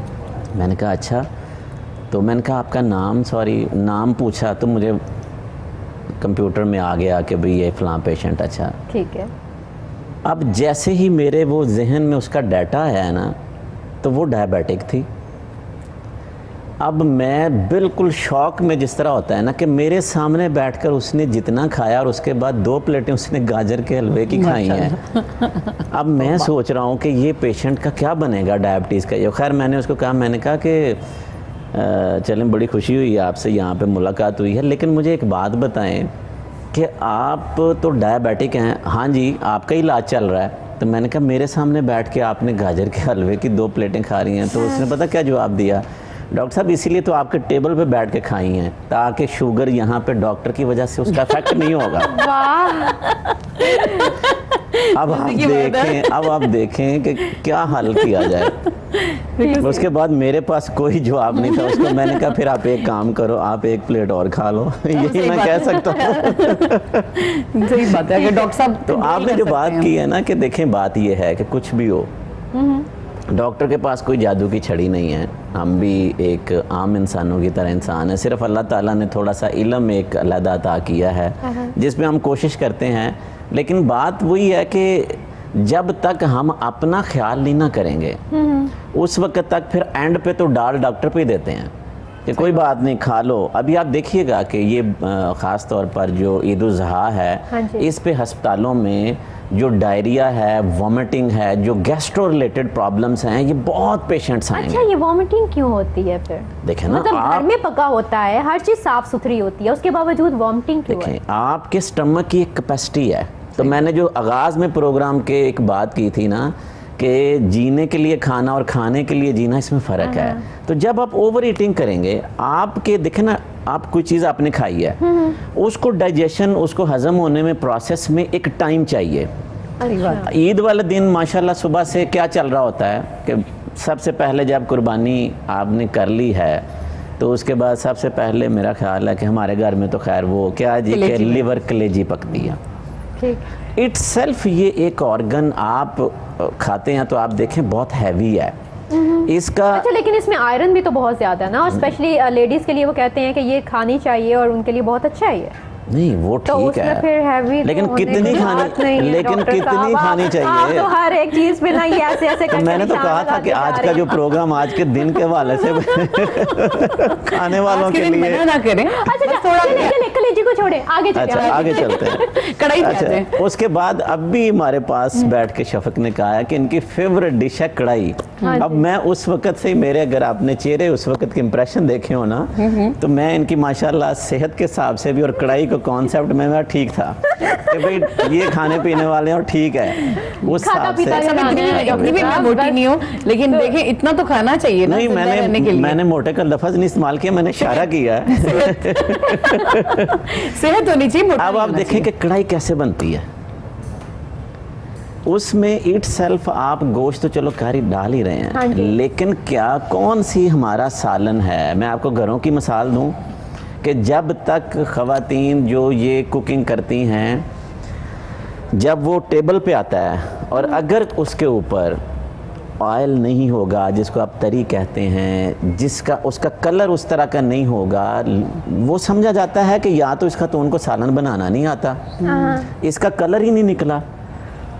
मैंने कहा अच्छा। तो मैंने कहा आपका नाम, नाम पूछा तो मुझे कंप्यूटर में आ गया कि भाई ये फ़लाँ पेशेंट। अच्छा ठीक है। अब जैसे ही मेरे वो जहन में उसका डाटा आया ना, तो वो डायबिटिक थी। अब मैं बिल्कुल शौक में, जिस तरह होता है ना कि मेरे सामने बैठकर उसने जितना खाया और उसके बाद 2 प्लेटें उसने गाजर के हलवे की खाई हैं। अब मैं सोच रहा हूँ कि ये पेशेंट का क्या बनेगा डायबिटीज़ का। ये खैर मैंने उसको कहा, मैंने कहा कि चलें, बड़ी खुशी हुई आपसे यहाँ पे मुलाकात हुई है, लेकिन मुझे एक बात बताएं कि आप तो डायबिटिक हैं। हाँ जी, आपका ही इलाज चल रहा है। तो मैंने कहा मेरे सामने बैठ के आपने गाजर के हलवे की 2 प्लेटें खा रही हैं। तो उसने पता क्या जवाब दिया, डॉक्टर साहब इसीलिए तो आपके टेबल पे बैठ के खाई हैं ताकि शुगर यहाँ पे डॉक्टर की वजह से उसका इफेक्ट नहीं होगा। अब आप देखें कि क्या हल किया जाए। उसके बाद मेरे पास कोई जवाब नहीं था उसको। मैंने कहा फिर आप एक काम करो, आप 1 प्लेट और खा लो। यही मैं कह सकता हूँ। सही बात है। अगर डॉक्टर साहब, तो आपने जो बात की है ना कि देखें, बात ये है कि कुछ भी हो, डॉक्टर के पास कोई जादू की छड़ी नहीं है। हम भी एक आम इंसानों की तरह इंसान है। सिर्फ अल्लाह ताला ने थोड़ा सा इल्म एक अलहदा अता किया है जिसमें हम कोशिश करते हैं। लेकिन बात वही है कि जब तक हम अपना ख्याल नहीं ना करेंगे, उस वक्त तक फिर एंड पे तो डाल डॉक्टर पे ही देते हैं कि कोई बात नहीं, खा लो। अभी आप देखिएगा कि ये ख़ास तौर पर जो ईद उल ज़ुहा है, इस पे हस्पतालों में जो डायरिया है, वॉमिटिंग है, जो गैस्ट्रो रिलेटेड प्रॉब्लम्स हैं, ये बहुत पेशेंट्स आएंगे। अच्छा, ये वॉमिटिंग क्यों होती है फिर? देखें ना, मतलब घर में पका होता है, हर चीज़ साफ़ सुथरी होती है, उसके बावजूद वॉमिटिंग क्यों है? देखें, आपके स्टमक की एक कैपेसिटी है। तो मैंने जो आगाज़ में प्रोग्राम के एक बात की थी ना कि जीने के लिए खाना और खाने के लिए जीना, इसमें फ़र्क है। तो जब आप ओवर ईटिंग करेंगे, आपके देखें ना, आप कोई चीज़ आपने खाई है, उसको डाइजेशन, उसको हज़म होने में, प्रोसेस में एक टाइम चाहिए। ईद वाले दिन माशाल्लाह सुबह से क्या चल रहा होता है कि सबसे पहले जब कुर्बानी आपने कर ली है, तो उसके बाद सबसे पहले मेरा ख्याल है कि हमारे घर में तो खैर वो क्या जी के लिवर कलेजी पकती है। इट्सेल्फ ये एक ऑर्गन आप खाते हैं तो आप देखें बहुत हैवी है। इसका अच्छा, लेकिन इसमें आयरन भी तो बहुत ज्यादा है ना, और स्पेशली लेडीज के लिए वो कहते हैं कि ये खानी चाहिए और उनके लिए बहुत अच्छा है ये। नहीं वो तो ठीक उसमें है, फिर हैवी लेकिन कितनी खानी, लेकिन कितनी खानी आप चाहिए। तो हर एक चीज पे ना ये ऐसे ऐसे तो मैंने तो कहा था कि आज का जो प्रोग्राम आज के दिन के हवाले से खाने वालों आज के के दिन लिए। मना ना करें। अच्छा बस थोड़ा चले कलेजी को छोड़े, आगे चले। अच्छा आगे चलते हैं। कढ़ाई पे आते अच्छा हैं। उसके बाद अब भी हमारे पास बैठ के शफक ने कहा है कि इनकी फेवरेट डिश है कढ़ाई। अब मैं उस वक्त से मेरे, अगर आपने चेहरे उस वक्त के इंप्रेशन देखे हो ना, तो मैं इनकी माशाल्लाह सेहत के हिसाब से भी और कढ़ाई का कॉन्सेप्ट में ठीक था कि भाई ये खाने पीने वाले हैं और ठीक है उस हिसाब से। अपनी भी मैं मोटी नहीं हूँ, लेकिन देखें इतना तो खाना चाहिए ना नहीं, जिंदा रहने के लिए। मैंने मोटे का लफ्ज नहीं इस्तेमाल किया, मैंने इशारा किया है। सेहत होनी चाहिए, मोटा अब नहीं आप होना देखें कि कढ़ाई कैसे बनती है। उसमें इट सेल्फ आप गोश्त तो चलो कारी डाल ही रहे हैं, लेकिन क्या कौन सी हमारा सालन है। मैं आपको घरों की मिसाल दूं कि जब तक ख़वातीन जो ये कुकिंग करती हैं, जब वो टेबल पे आता है और अगर उसके ऊपर ऑयल नहीं होगा, जिसको आप तरी कहते हैं, जिसका उसका कलर उस तरह का नहीं होगा, वो समझा जाता है कि या तो इसका तो उनको सालन बनाना नहीं आता, इसका कलर ही नहीं निकला।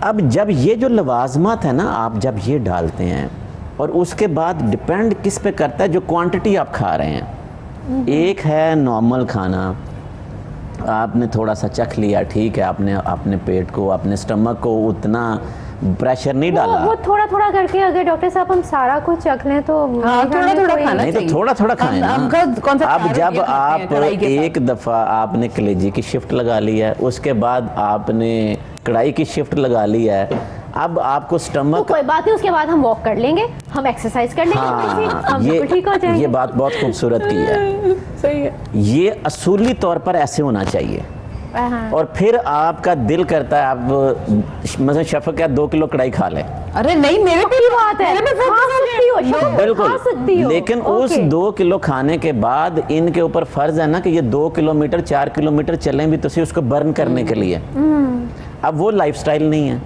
अब जब ये जो लवाजमात है ना, आप जब ये डालते हैं और उसके बाद डिपेंड किस पे करता है जो क्वांटिटी आप खा रहे हैं। एक है नॉर्मल खाना, आपने थोड़ा सा चख लिया, ठीक है, आपने अपने पेट को, अपने स्टमक को उतना प्रेशर नहीं डाला। वो थोड़ा थोड़ा करके अगर डॉक्टर साहब हम सारा कुछ चख लें तो थोड़ा थोड़ा खाना नहीं तो थोड़ा थोड़ा खाएं ना। अब जब आप एक दफ़ा आपने कलेजी की शिफ्ट लगा ली है, उसके बाद आपने कढ़ाई की शिफ्ट लगा ली है, अब आपको तो स्टमक, कोई बात नहीं, उसके बाद हम वॉक कर लेंगे, हम एक्सरसाइज कर लेंगे, हम बिल्कुल ठीक हो जाएंगे। ये बात बहुत खूबसूरत की है। सही है। ये असूली तौर पर ऐसे होना चाहिए। और फिर आपका दिल करता है आप मतलब शफक क्या 2 किलो कढ़ाई खा लें। अरे नहीं, मेरे पे बात है, खा सकती हो, शफक, बिल्कुल, खा सकती हो। लेकिन उस 2 किलो खाने के बाद इनके ऊपर फर्ज है ना कि ये 2 किलोमीटर 4 किलोमीटर चलें भी तो उसको बर्न करने के लिए। अब वो लाइफस्टाइल नहीं है।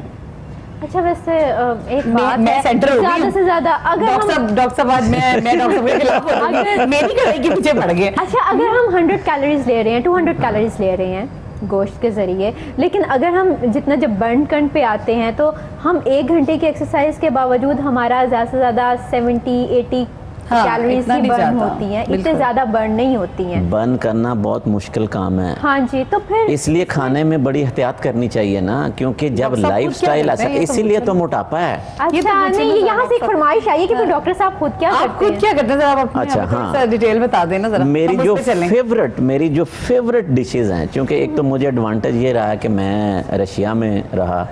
अच्छा वैसे एक बात मैं है, सेंटर हो गई ज्यादा हूँ। से ज्यादा अगर डॉक्टर साहब आज मैं डॉक्टर साहब के खिलाफ हो रही हूँ। मेरी कढ़ाई के पीछे पड़ गए। अच्छा अगर हम 100 कैलोरीज ले रहे हैं, 200 कैलोरीज ले रहे हैं गोश्त के ज़रिए, लेकिन अगर हम जितना जब बर्न करने पे आते हैं तो हम 1 घंटे की एक्सरसाइज के बावजूद हमारा ज़्यादा से ज़्यादा 70-80 कैलोरीज इतना ही नहीं बर्न जाता, होती हैं, इतने बिल्कुल। ज़्यादा बर्न नहीं होती हैं। बर्न करना बहुत मुश्किल काम है। हाँ जी, तो फिर इसलिए खाने में बड़ी एहतियात करनी चाहिए ना, क्योंकि जब डॉक्टर साहब लाइफस्टाइल खुद क्या ऐसा, करते हैं? ये तो इसीलिए तो मोटापा है। अच्छा नहीं, ये यहाँ से एक फरमाइश आई है कि फिर डॉक्टर साहब खुद क्या आप करते खुद हैं? क्या करते हैं, जरा आप अपने अच्छा, आप को हाँ। थोड़ा सा डिटेल बता देना जरा। मेरी हम जो उस पे चलें। फेवरेट डिशेज हैं, क्योंकि एक तो मुझे एडवांटेज ये रहा कि मैं रशिया में रहा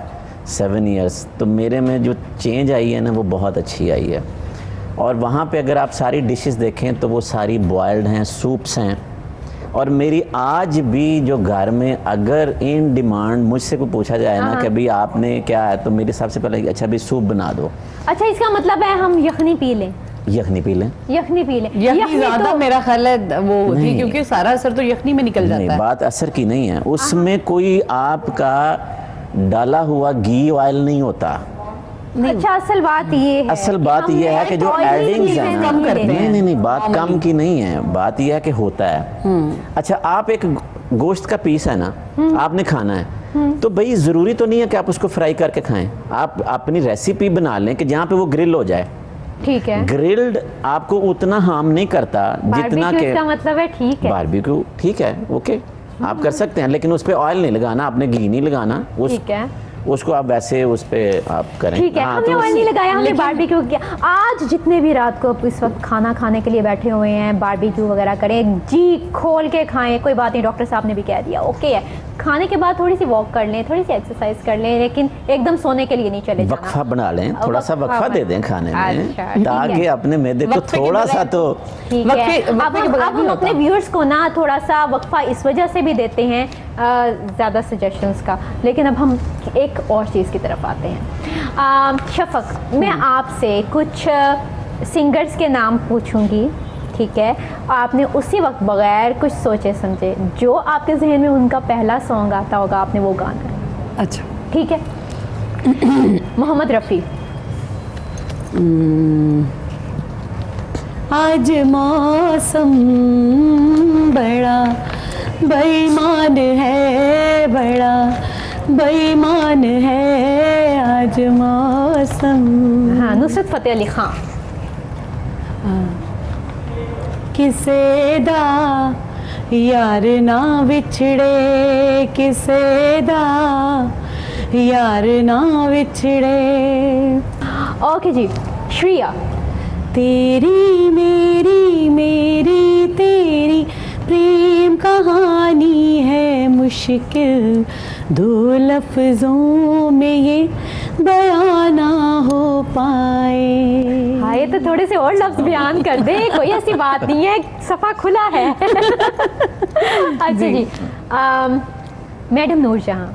7 इयर्स, तो मेरे में जो चेंज आई है ना वो बहुत अच्छी आई है। और वहाँ पे अगर आप सारी डिशेस देखें तो वो सारी बॉयल्ड हैं, सूप्स हैं। और मेरी आज भी जो घर में अगर इन डिमांड मुझसे कोई पूछा जाए ना कि भाई आपने क्या है, तो मेरे सबसे पहले अच्छा भी सूप बना दो। अच्छा इसका मतलब है हम यखनी पी लें, यखनी पी लें। यखनी पी लें। यखनी ज्यादा तो मेरा ख्याल है वो होती है, नहीं। क्योंकि सारा असर तो यखनी में निकल नहीं, जाता है। बात असर की नहीं है, उसमें कोई आपका डाला हुआ घी ऑयल नहीं होता। अच्छा असल बात ये है, असल बात ये है कि जो एडिंग्स है ना, नहीं बात कम की नहीं है, बात ये है कि होता है। अच्छा आप एक गोश्त का पीस है ना, आपने खाना है, तो भाई ज़रूरी तो नहीं है कि आप उसको फ्राई करके खाएं। आप अपनी रेसिपी बना लें कि जहाँ पे वो ग्रिल हो जाए। ठीक है, ग्रिल्ड आपको उतना हार्म नहीं करता जितना बारबेक्यू के इसका मतलब है, ठीक है, बारबेक्यू ठीक है, ओके आप कर सकते हैं, लेकिन उस पर ऑयल नहीं लगाना, आपने घी नहीं लगाना, ठीक है, उसको आप वैसे उस पे आप करें। ठीक है। हाँ, हमने तो ऑयल नहीं लगाया, हमने बारबेक्यू किया। आज जितने भी रात को इस वक्त खाना खाने के लिए बैठे हुए हैं, बारबेक्यू वगैरह करें, जी खोल के खाएं, कोई बात नहीं, डॉक्टर साहब ने भी कह दिया ओके है। खाने के बाद थोड़ी सी वॉक कर लें, थोड़ी सी एक्सरसाइज कर लें, लेकिन एकदम सोने के लिए नहीं चले जाना। वक्फा बना लें, थोड़ा सा वक्फा दे दें खाने में, अच्छा, ठीक ताकि है। अपने मैदे को वक्फे के थोड़ा सा बगैर- तो ठीक वक्फे- है। अब वक्फे के हम बगैर अब नहीं हम होता। अपने व्यूअर्स को ना थोड़ा सा वक्फा इस वजह से भी देते हैं ज़्यादा सजेशंस का, लेकिन अब हम एक और चीज़ की तरफ आते हैं। शफक, मैं आपसे कुछ सिंगर्स के नाम पूछूंगी, ठीक है? आपने उसी वक्त बगैर कुछ सोचे समझे जो आपके जहन में उनका पहला सॉन्ग आता होगा, आपने वो गाना है, अच्छा ठीक है? मोहम्मद रफ़ी, आज मौसम बड़ा बेईमान है, बड़ा बेईमान है आज मौसम। हाँ, नुसरत फतेह अली खान। किसे दा यार ना विछड़े, किसे दा यार ना विछड़े। ओके जी, श्रिया। तेरी मेरी मेरी तेरी प्रेम कहानी है मुश्किल, दो लफ्जों में ये बयां ना हो पाए। हाँ, ये तो थोड़े से और लफ्ज बयान कर दे, कोई ऐसी बात नहीं है, सफ़ा खुला है। अच्छा जी, मैडम नूरजहां।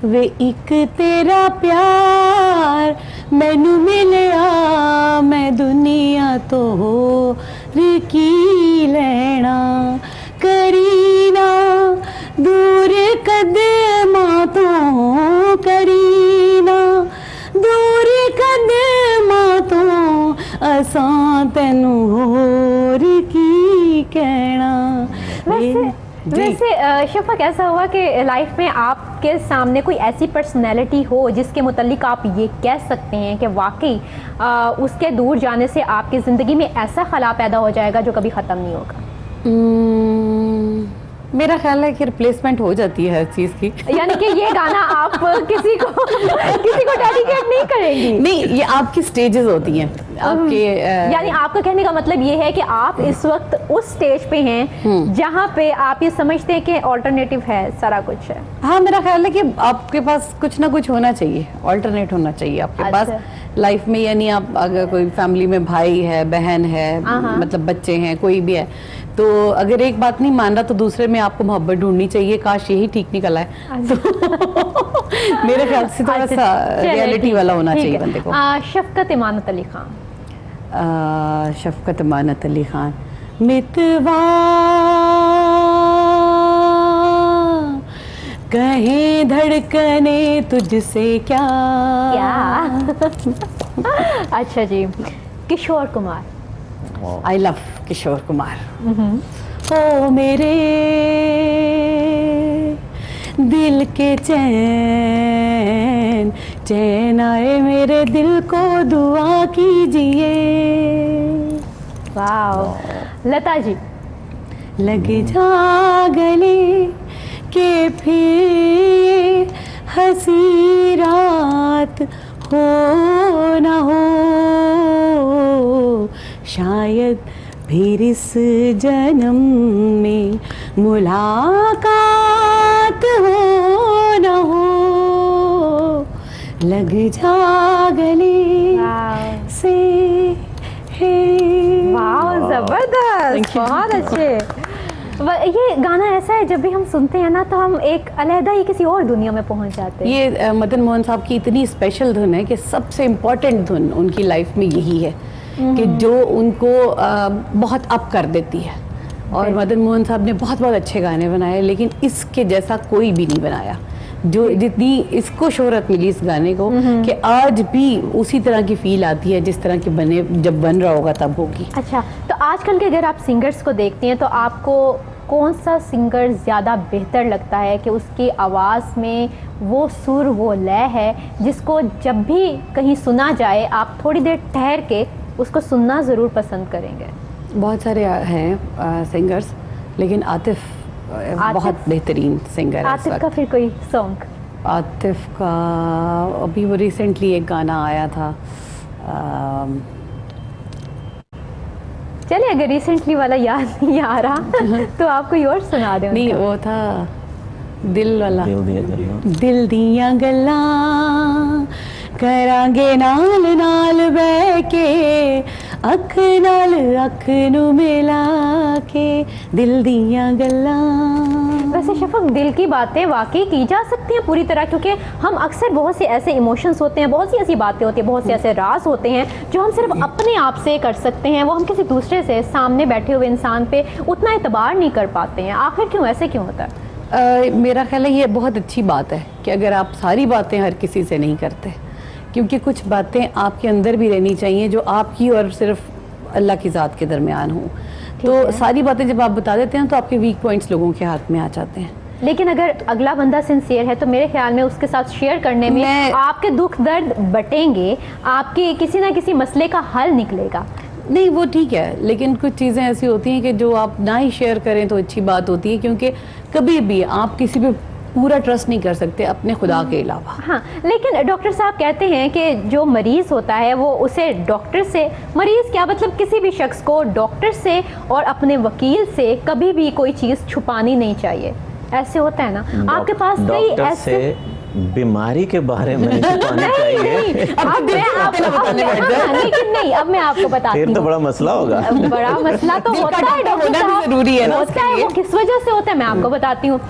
वे एक तेरा प्यार मैनू मिलिया, मैं दुनिया तो की लेना, करीना दूर कदमां तो, करीना दूर कदमां तो, असां तैनू होर की कहना। वैसे शफक, ऐसा हुआ कि लाइफ में आपके सामने कोई ऐसी पर्सनैलिटी हो जिसके मुतल्लिक आप ये कह सकते हैं कि वाकई उसके दूर जाने से आपकी ज़िंदगी में ऐसा खला पैदा हो जाएगा जो कभी ख़त्म नहीं होगा? मेरा ख्याल है कि रिप्लेसमेंट हो जाती है हर चीज़ की। यानी कि ये गाना आप किसी को डेडिकेट नहीं करेंगी? नहीं, ये आपकी स्टेजेस होती हैं आपके। यानी आपका कहने का मतलब ये है कि आप इस वक्त उस स्टेज पे हैं जहाँ पे आप ये समझते हैं कि ऑल्टरनेटिव है, सारा कुछ है। हाँ, मेरा ख्याल है कि आपके पास कुछ ना कुछ होना चाहिए, ऑल्टरनेट होना चाहिए आपके पास लाइफ में। यानी आप अगर कोई फैमिली में भाई है, बहन है, मतलब बच्चे हैं, कोई भी है, तो अगर एक बात नहीं मान रहा तो दूसरे में आपको मोहब्बत ढूंढनी चाहिए। काश यही ठीक निकला है। तो मेरे ख्याल से थोड़ा सा रियलिटी वाला होना चाहिए बंदे को। शफकत इमानत अली खान। शफकत इमानत अली खान। मितवा कहीं धड़कने तुझसे क्या। अच्छा जी, किशोर कुमार। I love Kishore Kumar. ओ मेरे दिल के चैन, चैन आए मेरे दिल को दुआ कीजिए। वाह। लता जी। लग जा गले के फिर हंसी रात हो न हो, शायद फिर इस जन्म में मुलाकात हो न हो। लग जा गले से है। वाह, जबरदस्त, बहुत अच्छे। ये गाना ऐसा है जब भी हम सुनते हैं ना तो हम एक अलहदा ही किसी और दुनिया में पहुंच जाते हैं। ये मदन मोहन साहब की इतनी स्पेशल धुन है कि सबसे इम्पोर्टेंट धुन उनकी लाइफ में यही है कि जो उनको बहुत अप कर देती है। और मदन मोहन साहब ने बहुत बहुत अच्छे गाने बनाए, लेकिन इसके जैसा कोई भी नहीं बनाया। जो जितनी इसको शोहरत मिली इस गाने को, कि आज भी उसी तरह की फील आती है जिस तरह की बने, जब बन रहा होगा तब होगी। अच्छा, तो आजकल के अगर आप सिंगर्स को देखते हैं तो आपको कौन सा सिंगर ज़्यादा बेहतर लगता है कि उसकी आवाज़ में वो सुर, वो लय है जिसको जब भी कहीं सुना जाए आप थोड़ी देर ठहर के उसको सुनना ज़रूर पसंद करेंगे? बहुत सारे हैं सिंगर्स, लेकिन आतिफ बहुत बेहतरीन सिंगर है। आतिफ का फिर कोई सॉन्ग? आतिफ का अभी वो रिसेंटली एक गाना आया था, चलिए अगर रिसेंटली वाला याद नहीं आ रहा तो आप कोई और सुना दें। नहीं, वो था दिल वाला। दिल दिया गल्लां। दिल दिया गल्लां करांगे नाल नाल बह के, अख नाल अख नू मिला के, दिल दिया गल्लां। वैसे शफक, दिल की बातें वाकई की जा सकती हैं पूरी तरह, क्योंकि हम अक्सर बहुत से ऐसे इमोशंस होते हैं, बहुत सी ऐसी बातें होती हैं, बहुत से ऐसे राज होते हैं जो हम सिर्फ अपने आप से कर सकते हैं, वो हम किसी दूसरे से, सामने बैठे हुए इंसान पे उतना एतबार नहीं कर पाते हैं। आखिर क्यों, ऐसे क्यों होता है? मेरा ख्याल है ये बहुत अच्छी बात है कि अगर आप सारी बातें हर किसी से नहीं करते, क्योंकि कुछ बातें आपके अंदर भी रहनी चाहिए जो आपकी और सिर्फ अल्लाह की ज़ात के दरमियान हों। तो सारी बातें जब आप बता देते हैं तो आपके वीक पॉइंट्स लोगों के हाथ में आ जाते हैं। लेकिन अगर अगला बंदा सिंसियर है तो मेरे ख्याल में उसके साथ शेयर करने में आपके दुख दर्द बटेंगे, आपके किसी ना किसी मसले का हल निकलेगा। नहीं वो ठीक है, लेकिन कुछ चीज़ें ऐसी होती हैं कि जो आप ना ही शेयर करें तो अच्छी बात होती है, क्योंकि कभी भी आप किसी पे पूरा ट्रस्ट नहीं कर सकते अपने खुदा के अलावा। हाँ, लेकिन डॉक्टर साहब कहते हैं कि जो मरीज़ होता है वो उसे डॉक्टर से, मरीज़ क्या मतलब किसी भी शख्स को डॉक्टर से और अपने वकील से कभी भी कोई चीज़ छुपानी नहीं चाहिए, ऐसे होता है ना? आपके पास कई डॉक्टर ऐसे से बीमारी के बारे में नहीं छुपाना चाहिए। लेकिन नहीं, अब मैं आपको बताती फिर तो हूँ। बड़ा मसला होगा। बड़ा मसला तो होता है डॉक्टर होना भी साहब, जरूरी है ना होता है, वो किस वजह से होता है मैं आपको बताती हूँ।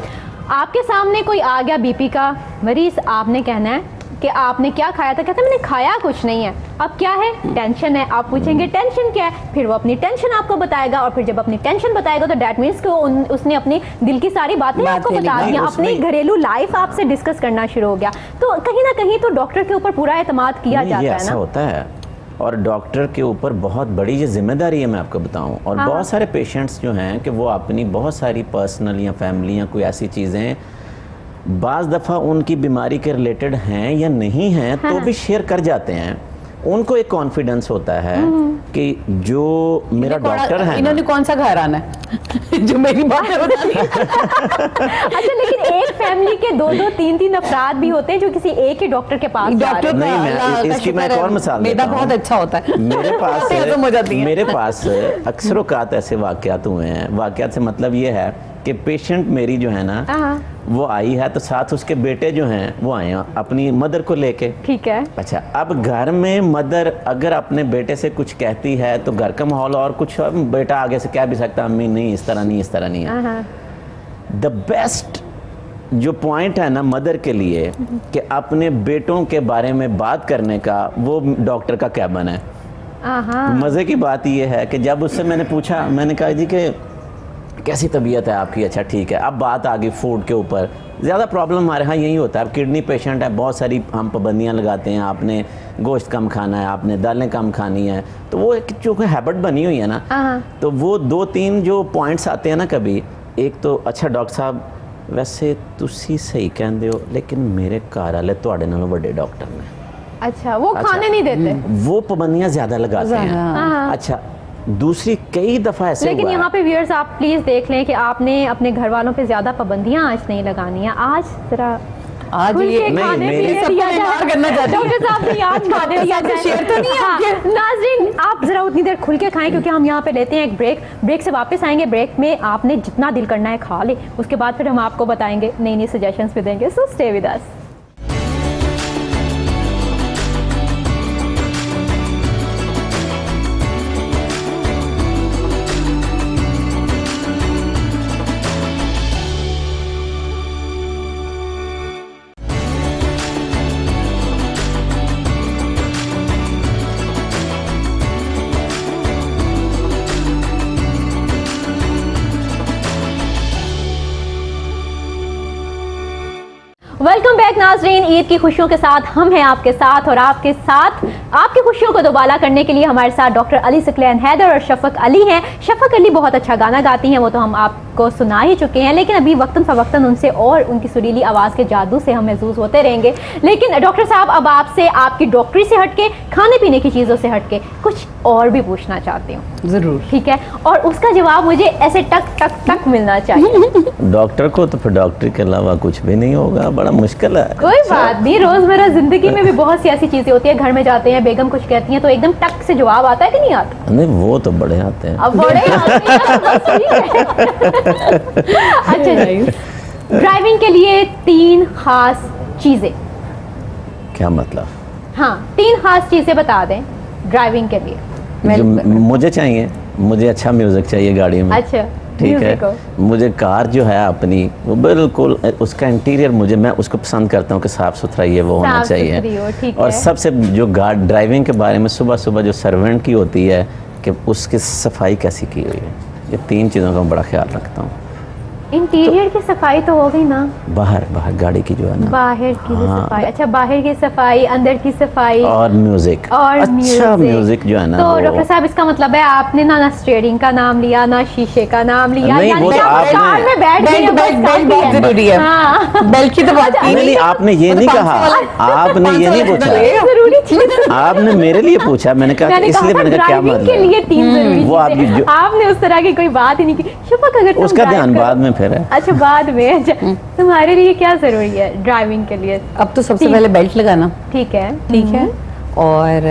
आपके सामने कोई आ गया बीपी का मरीज, आपने कहना है कि आपने क्या खाया था, कहते हैं मैंने खाया कुछ नहीं है। अब क्या है, टेंशन है। आप पूछेंगे टेंशन क्या है, फिर वो अपनी टेंशन आपको बताएगा, और फिर जब अपनी टेंशन बताएगा तो डैट मीन्स कि उसने अपनी दिल की सारी बातें आपको बता दी, अपनी घरेलू लाइफ आपसे डिस्कस करना शुरू हो गया। तो कहीं ना कहीं तो डॉक्टर के ऊपर पूरा एतमाद किया जाता है ना। ऐसा होता है, और डॉक्टर के ऊपर बहुत बड़ी ये जिम्मेदारी है, मैं आपको बताऊं। और बहुत सारे पेशेंट्स जो हैं कि वो अपनी बहुत सारी पर्सनल या फैमिली या कोई ऐसी चीज़ें बाज़ दफ़ा उनकी बीमारी के रिलेटेड हैं या नहीं हैं तो भी शेयर कर जाते हैं। उनको एक कॉन्फिडेंस होता है कि जो मेरा डॉक्टर है, इन्होंने कौन सा घर आना है जो मेरी बात अच्छा, लेकिन एक फैमिली के दो दो तीन तीन अफराद भी होते हैं जो किसी एक ही डॉक्टर के पास जा रहे हैं। डॉक्टर नहीं, मैं इसकी मैं एक और मिसाल देता मेरा हूँ। बहुत अच्छा होता है मेरे पास अक्सर औकात ऐसे वाक़यात हुए हैं। वाक़यात से मतलब ये है कि पेशेंट मेरी जो है ना वो आई है तो साथ उसके बेटे जो हैं वो आए हैं अपनी मदर को लेके। ठीक है। अच्छा, अब घर में मदर अगर अपने बेटे से कुछ कहती है तो घर का माहौल और कुछ, बेटा आगे से कह भी सकता अम्मी नहीं इस तरह नहीं, इस तरह नहीं है। द बेस्ट जो पॉइंट है ना मदर के लिए कि अपने बेटों के बारे में बात करने का, वो डॉक्टर का कैबिन है। मज़े की बात ये है कि जब उससे मैंने पूछा, मैंने कहा जी कि कैसी तबीयत है आपकी? अच्छा ठीक है। अब बात आ गई फूड के ऊपर। ज़्यादा प्रॉब्लम हमारे यहाँ यही होता है, अब किडनी पेशेंट है, बहुत सारी हम पाबंदियाँ लगाते हैं, आपने गोश्त कम खाना है, आपने दालें कम खानी है, तो वो एक जो हैबिट बनी हुई है ना, तो वो दो तीन जो पॉइंट्स आते हैं ना कभी, एक तो अच्छा डॉक्टर साहब वैसे तुसी सही कहते हो लेकिन मेरे घर वाले तुहाडे नालों बड़े डॉक्टर ने। अच्छा, वो खाने नहीं देते, वो पाबंदियाँ ज़्यादा लगाते हैं। अच्छा, दूसरी कई दफ़ा ऐसे लेकिन हुआ है। यहाँ पे व्यूअर्स आप प्लीज देख लें कि आपने अपने घर वालों पे ज्यादा पाबंदियां आज नहीं लगानी है। आज जरा आज खुल ये के नहीं, खाने मेरी- पीने दिया जाए। करना चाहती हूँ। डॉक्टर साहब ने आज खाने दिया जाए। शेयर तो नहीं है हाँ, आपके? नाज़रीन आप जरा उतनी देर खुल के खाएं क्योंकि हम यहाँ पे लेते हैं एक ब्रेक से वापस आएंगे। ब्रेक में आपने जितना दिल करना है खा ले, उसके बाद फिर हम आपको बताएंगे, नई नई सजेशंस भी देंगे। सो stay with us. Welcome back नाज़रीन, ईद की खुशियों के साथ हम हैं आपके साथ, और आपके साथ आपकी खुशियों को दोबाला करने के लिए हमारे साथ डॉक्टर अली सिकलैन हैदर और शफक अली हैं। शफक अली बहुत अच्छा गाना गाती हैं, वो तो हम आपको सुना ही चुके हैं, लेकिन अभी वक्तन फ़वक्तन उनसे और उनकी सुरीली आवाज़ के जादू से हम महसूस होते रहेंगे। लेकिन डॉक्टर साहब, अब आपसे आपकी डॉक्टरी से हटके, खाने पीने की चीज़ों से हटके कुछ और भी पूछना चाहती हूँ। जरूर। ठीक है, और उसका जवाब मुझे ऐसे टक टक टक मिलना चाहिए। डॉक्टर को तो फिर डॉक्टरी के अलावा कुछ भी नहीं होगा, बड़ा मुश्किल है। कोई बात नहीं, रोजमर्रा जिंदगी में भी बहुत सी ऐसी चीजें होती है, घर में जाते हैं, बेगम कुछ कहती हैं तो एकदम टक से जवाब आता है कि नहीं आता? नहीं, वो तो बड़े आते हैं। अब बड़े आते हैं, बस वही है। अच्छा जी, ड्राइविंग के लिए 3 खास चीजें। क्या मतलब? हाँ, 3 खास चीजें बता दें ड्राइविंग के लिए। जो मुझे चाहिए, मुझे अच्छा म्यूजिक चाहिए गाड़ी में। अच्छा, ठीक म्यूजिक है। मुझे कार जो है अपनी, वो बिल्कुल उसका इंटीरियर मैं उसको पसंद करता हूँ कि साफ़ सुथरा ये वो होना साफ सुथरी हो, चाहिए। ठीक और है। सबसे जो ड्राइविंग के बारे में सुबह सुबह जो सर्वेंट की होती है कि उसकी सफाई कैसी की हुई है, ये 3 चीज़ों का मैं बड़ा ख्याल रखता हूँ। इंटीरियर की सफाई तो हो गई ना, बाहर बाहर गाड़ी की जो है ना, बाहर की भी हाँ। सफाई। अच्छा, बाहर की सफाई, अंदर की सफाई और म्यूजिक, और अच्छा म्यूजिक जो है ना तो वो- डॉक्टर साहब इसका मतलब है आपने ना स्टीयरिंग का नाम लिया, ना शीशे का नाम लिया, नहीं, यानी वो कि तो आप आपने- कार में बैठ गए हैं, बस काफी बहुत है। जरूरी है। हाँ। बेल्ट की तो बात की नहीं नहीं, आपने ये नहीं कहा, आपने ये नहीं पूछा, जरूरी चीज आपने मेरे लिए पूछा, मैंने कहा कि इसलिए मैंने कहा क्या ड्राइविंग के मतलब लिए 3 जरूरी वो चीजें। आपकी जो- आपने उस तरह की कोई बात ही नहीं की। शफक, अगर तुम उसका drive ध्यान करो- बाद में फिर है। अच्छा, बाद में। अच्छा, तुम्हारे लिए क्या जरूरी है ड्राइविंग के लिए? अब तो सबसे ठीक। पहले बेल्ट लगाना, ठीक है, ठीक है, और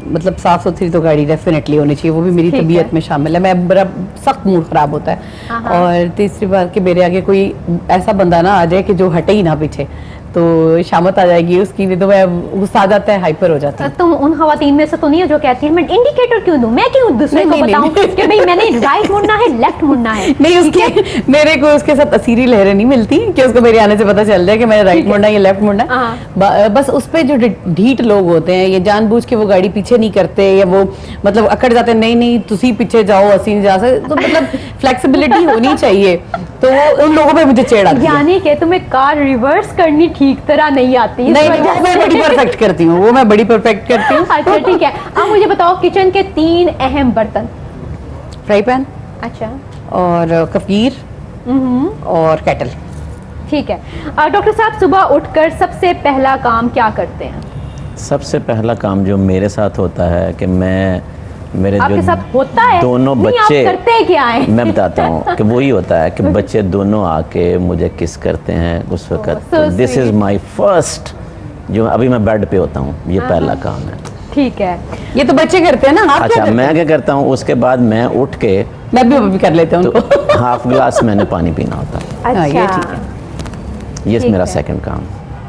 मतलब साफ सुथरी तो गाड़ी डेफिनेटली होनी चाहिए, वो भी मेरी ठीक तबीयत है। में शामिल है। मैं बड़ा सख्त मूड खराब होता है। और तीसरी बात कि मेरे आगे कोई ऐसा बंदा ना आ जाए कि जो हटे ही ना पीछे, तो शामत आ जाएगी उसकी, नहीं तो मैं गुस्सा आ जाता है, हाइपर हो जाती है। तुम उन खवातीन में से तो नहीं हो जो कहती है मैं इंडिकेटर क्यों दूं, मैं क्यों दूसरे को नहीं, नहीं, बताऊं नहीं। कि भाई मैंने राइट मुड़ना है, लेफ्ट मुड़ना है? नहीं, उसके मेरे को उसके साथ असीरी लहरें नहीं मिलती कि उसको मेरे आने से पता चल जाए कि मैंने राइट मुड़ना है या लेफ्ट मुड़ना है। हाँ। बस उस पे जो ढीठ लोग होते हैं, ये जानबूझ के वो गाड़ी पीछे नहीं करते, या वो मतलब अकड़ जाते हैं, नहीं नहीं तुसी पीछे जाओ, असी नहीं जा सकते, तो मतलब फ्लेक्सिबिलिटी होनी चाहिए, तो वो उन लोगों पे मुझे चिढ़ आती है। यानी कि तुम्हें कार रिवर्स करनी ठीक तरह नहीं आती, इस नहीं, वजह वो मैं से- बड़ी परफेक्ट करती हूँ, वो मैं बड़ी परफेक्ट करती हूँ। अच्छा, ठीक है। अब मुझे बताओ किचन के 3 अहम बर्तन। फ्राई पैन अच्छा, और कफगीर और केटल। ठीक है। डॉक्टर साहब, सुबह उठकर सबसे पहला काम क्या करते हैं? सबसे पहला काम जो मेरे साथ होता है कि मैं मेरे आपके जो साथ होता है? दोनों नहीं, बच्चे, आप करते क्या है? मैं बताता हूँ कि वही होता है कि बच्चे दोनों आके मुझे किस करते हैं उस वक्त। so this is sweet. My first, जो अभी मैं बेड पे होता हूँ, ये पहला काम है। ठीक है। ये तो बच्चे करते हैं ना, आप क्या अच्छा, करते मैं क्या करता हूँ, उसके बाद मैं उठ के हैं? मैं भी वो भी कर लेता हूँ तो उनको। हाफ ग्लास मैंने पानी पीना होता है, अच्छा, हाँ, ये ठीक है। ये ठीक मेरा है। सेकंड काम।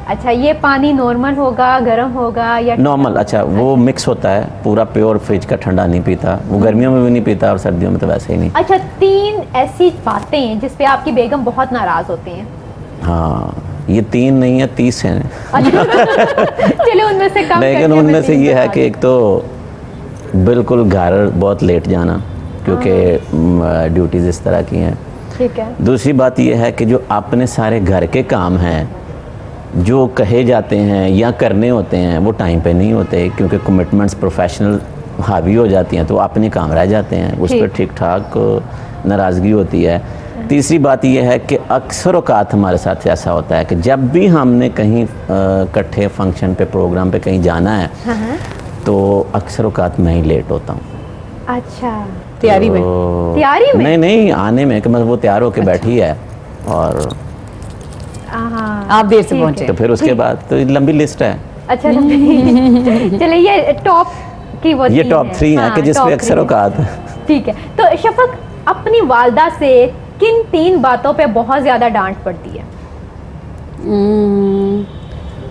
अच्छा, ये पानी नॉर्मल होगा, गर्म होगा या नॉर्मल? अच्छा, वो मिक्स होता है, पूरा प्योर फ्रिज का ठंडा नहीं पीता, वो गर्मियों में भी नहीं पीता और सर्दियों में तो वैसे ही नहीं। अच्छा, 3 ऐसी बातें हैं जिस पे आपकी बेगम बहुत नाराज होती हैं। हाँ, ये 3 नहीं है, 30 हैं। अच्छा, चलो उनमें से कम लेकिन करके उनमें मैं से 3 ये है बता कि एक तो बिल्कुल घर बहुत लेट जाना, क्योंकि ड्यूटीज इस तरह की हैं। दूँ। ठीक है। दूसरी बात ये है कि जो अपने सारे घर के काम हैं जो कहे जाते हैं या करने होते हैं वो टाइम पे नहीं होते, क्योंकि कमिटमेंट्स प्रोफेशनल हावी हो जाती हैं, तो अपने काम रह जाते हैं, उस पर ठीक। ठीक ठाक नाराज़गी होती है। तीसरी बात यह है कि अक्सर औकात हमारे साथ ऐसा होता है कि जब भी हमने कहीं इकट्ठे फंक्शन पे, प्रोग्राम पे कहीं जाना है, तो अक्सर औकात मैं ही लेट होता हूँ। अच्छा, तैयारी में। तो- तैयारी में? नहीं नहीं, आने में कि मतलब वो तैयार होके बैठी है और हाँ, आप देर से ठीक पहुंचे। तो फिर उसके बाद तो लंबी लिस्ट है। अच्छा, चलिए ये टॉप की वो ये 3 टॉप 3 है कि जिस top पे अक्सर 3 औकात है। ठीक है। तो शफक, अपनी वालदा से किन 3 बातों पे बहुत ज्यादा डांट पड़ती है?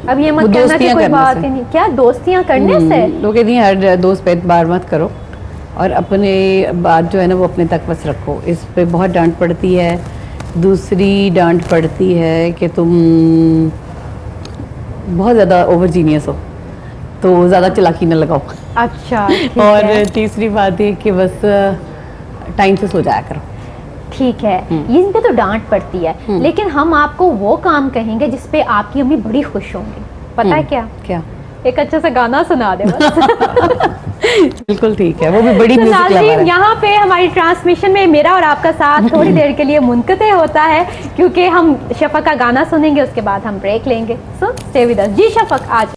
अब ये मत वो कहना कि दोस्तियां कोई करने बात से। ही नहीं। क्या दोस्तियां करने से? लोग कहती हैं हर दोस्त पे एतबार मत करो, और अपने बात जो है ना वो अपने तक बस रखो। इस पे बहुत डांट पड़ती है। दूसरी डांट पड़ती है कि तुम बहुत ज़्यादा ओवर जीनियस हो, तो ज़्यादा चालाकी न लगाओ। अच्छा, ठीक और है। तीसरी बात है कि बस टाइम से सो जाया करो। ठीक है, इन पे तो डांट पड़ती है, लेकिन हम आपको वो काम कहेंगे जिस पे आपकी अम्मी बड़ी खुश होंगी। पता है क्या? क्या? एक अच्छा सा गाना सुना दे बस। बिल्कुल ठीक है, वो भी बड़ी तो म्यूजिक लवर नाज़रीन, है। यहाँ पे हमारी ट्रांसमिशन में मेरा और आपका साथ थोड़ी देर के लिए मुनक़ते होता है, क्योंकि हम शफक का गाना सुनेंगे, उसके बाद हम ब्रेक लेंगे। So stay with us. जी शफक, आज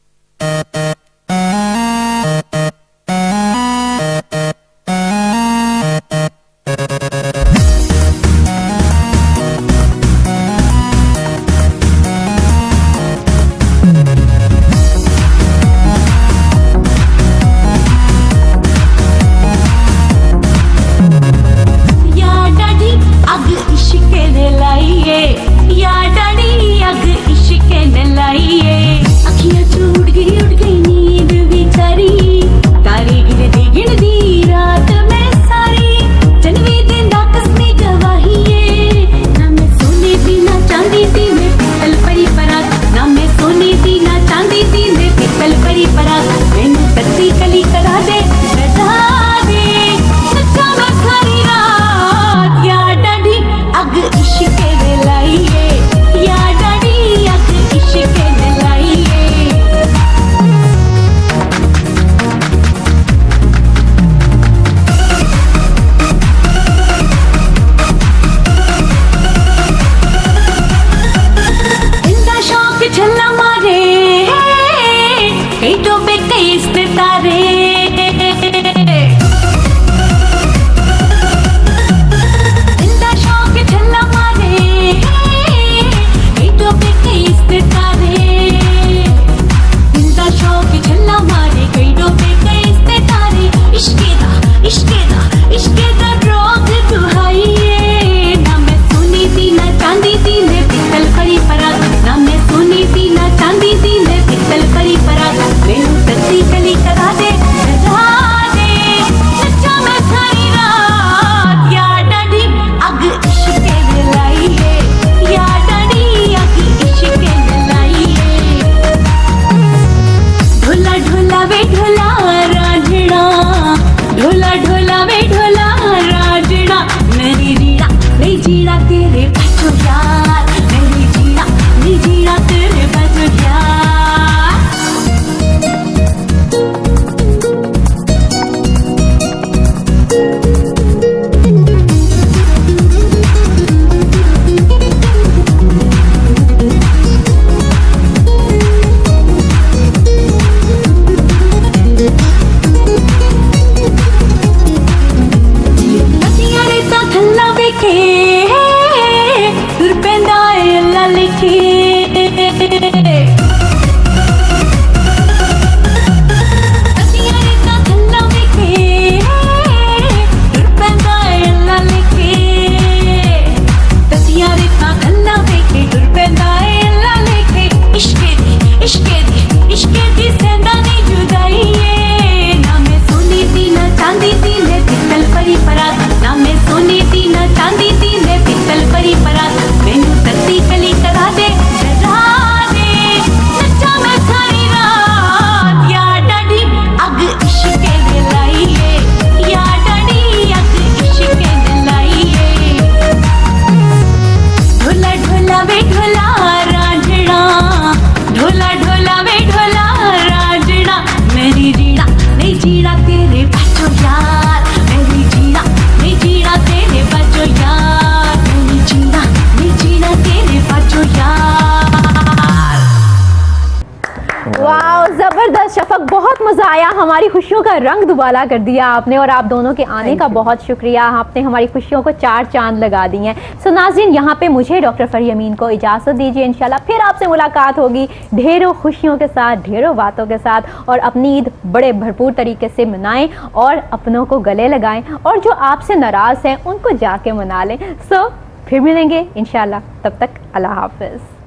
या डाडी अग इश्क ने लाइए, या डाडी अग इश्क ने लाइए, अखियां चू जबरदस्त शफक, बहुत मजा आया, हमारी खुशियों का रंग दुबाला कर दिया आपने, और आप दोनों के आने का बहुत शुक्रिया, आपने हमारी खुशियों को चार चांद लगा दिए हैं। सो नाज़रीन, यहाँ पे मुझे डॉक्टर फरिया अमीन को इजाज़त दीजिए, इंशाल्लाह फिर आपसे मुलाकात होगी ढेरों खुशियों के साथ, ढेरों बातों के साथ, और अपनी ईद बड़े भरपूर तरीके से मनाएं और अपनों को गले लगाएं, और जो आपसे नाराज़ हैं उनको जाके मना लें। सो फिर मिलेंगे इंशाल्लाह, तब तक अल्लाह हाफ़िज़।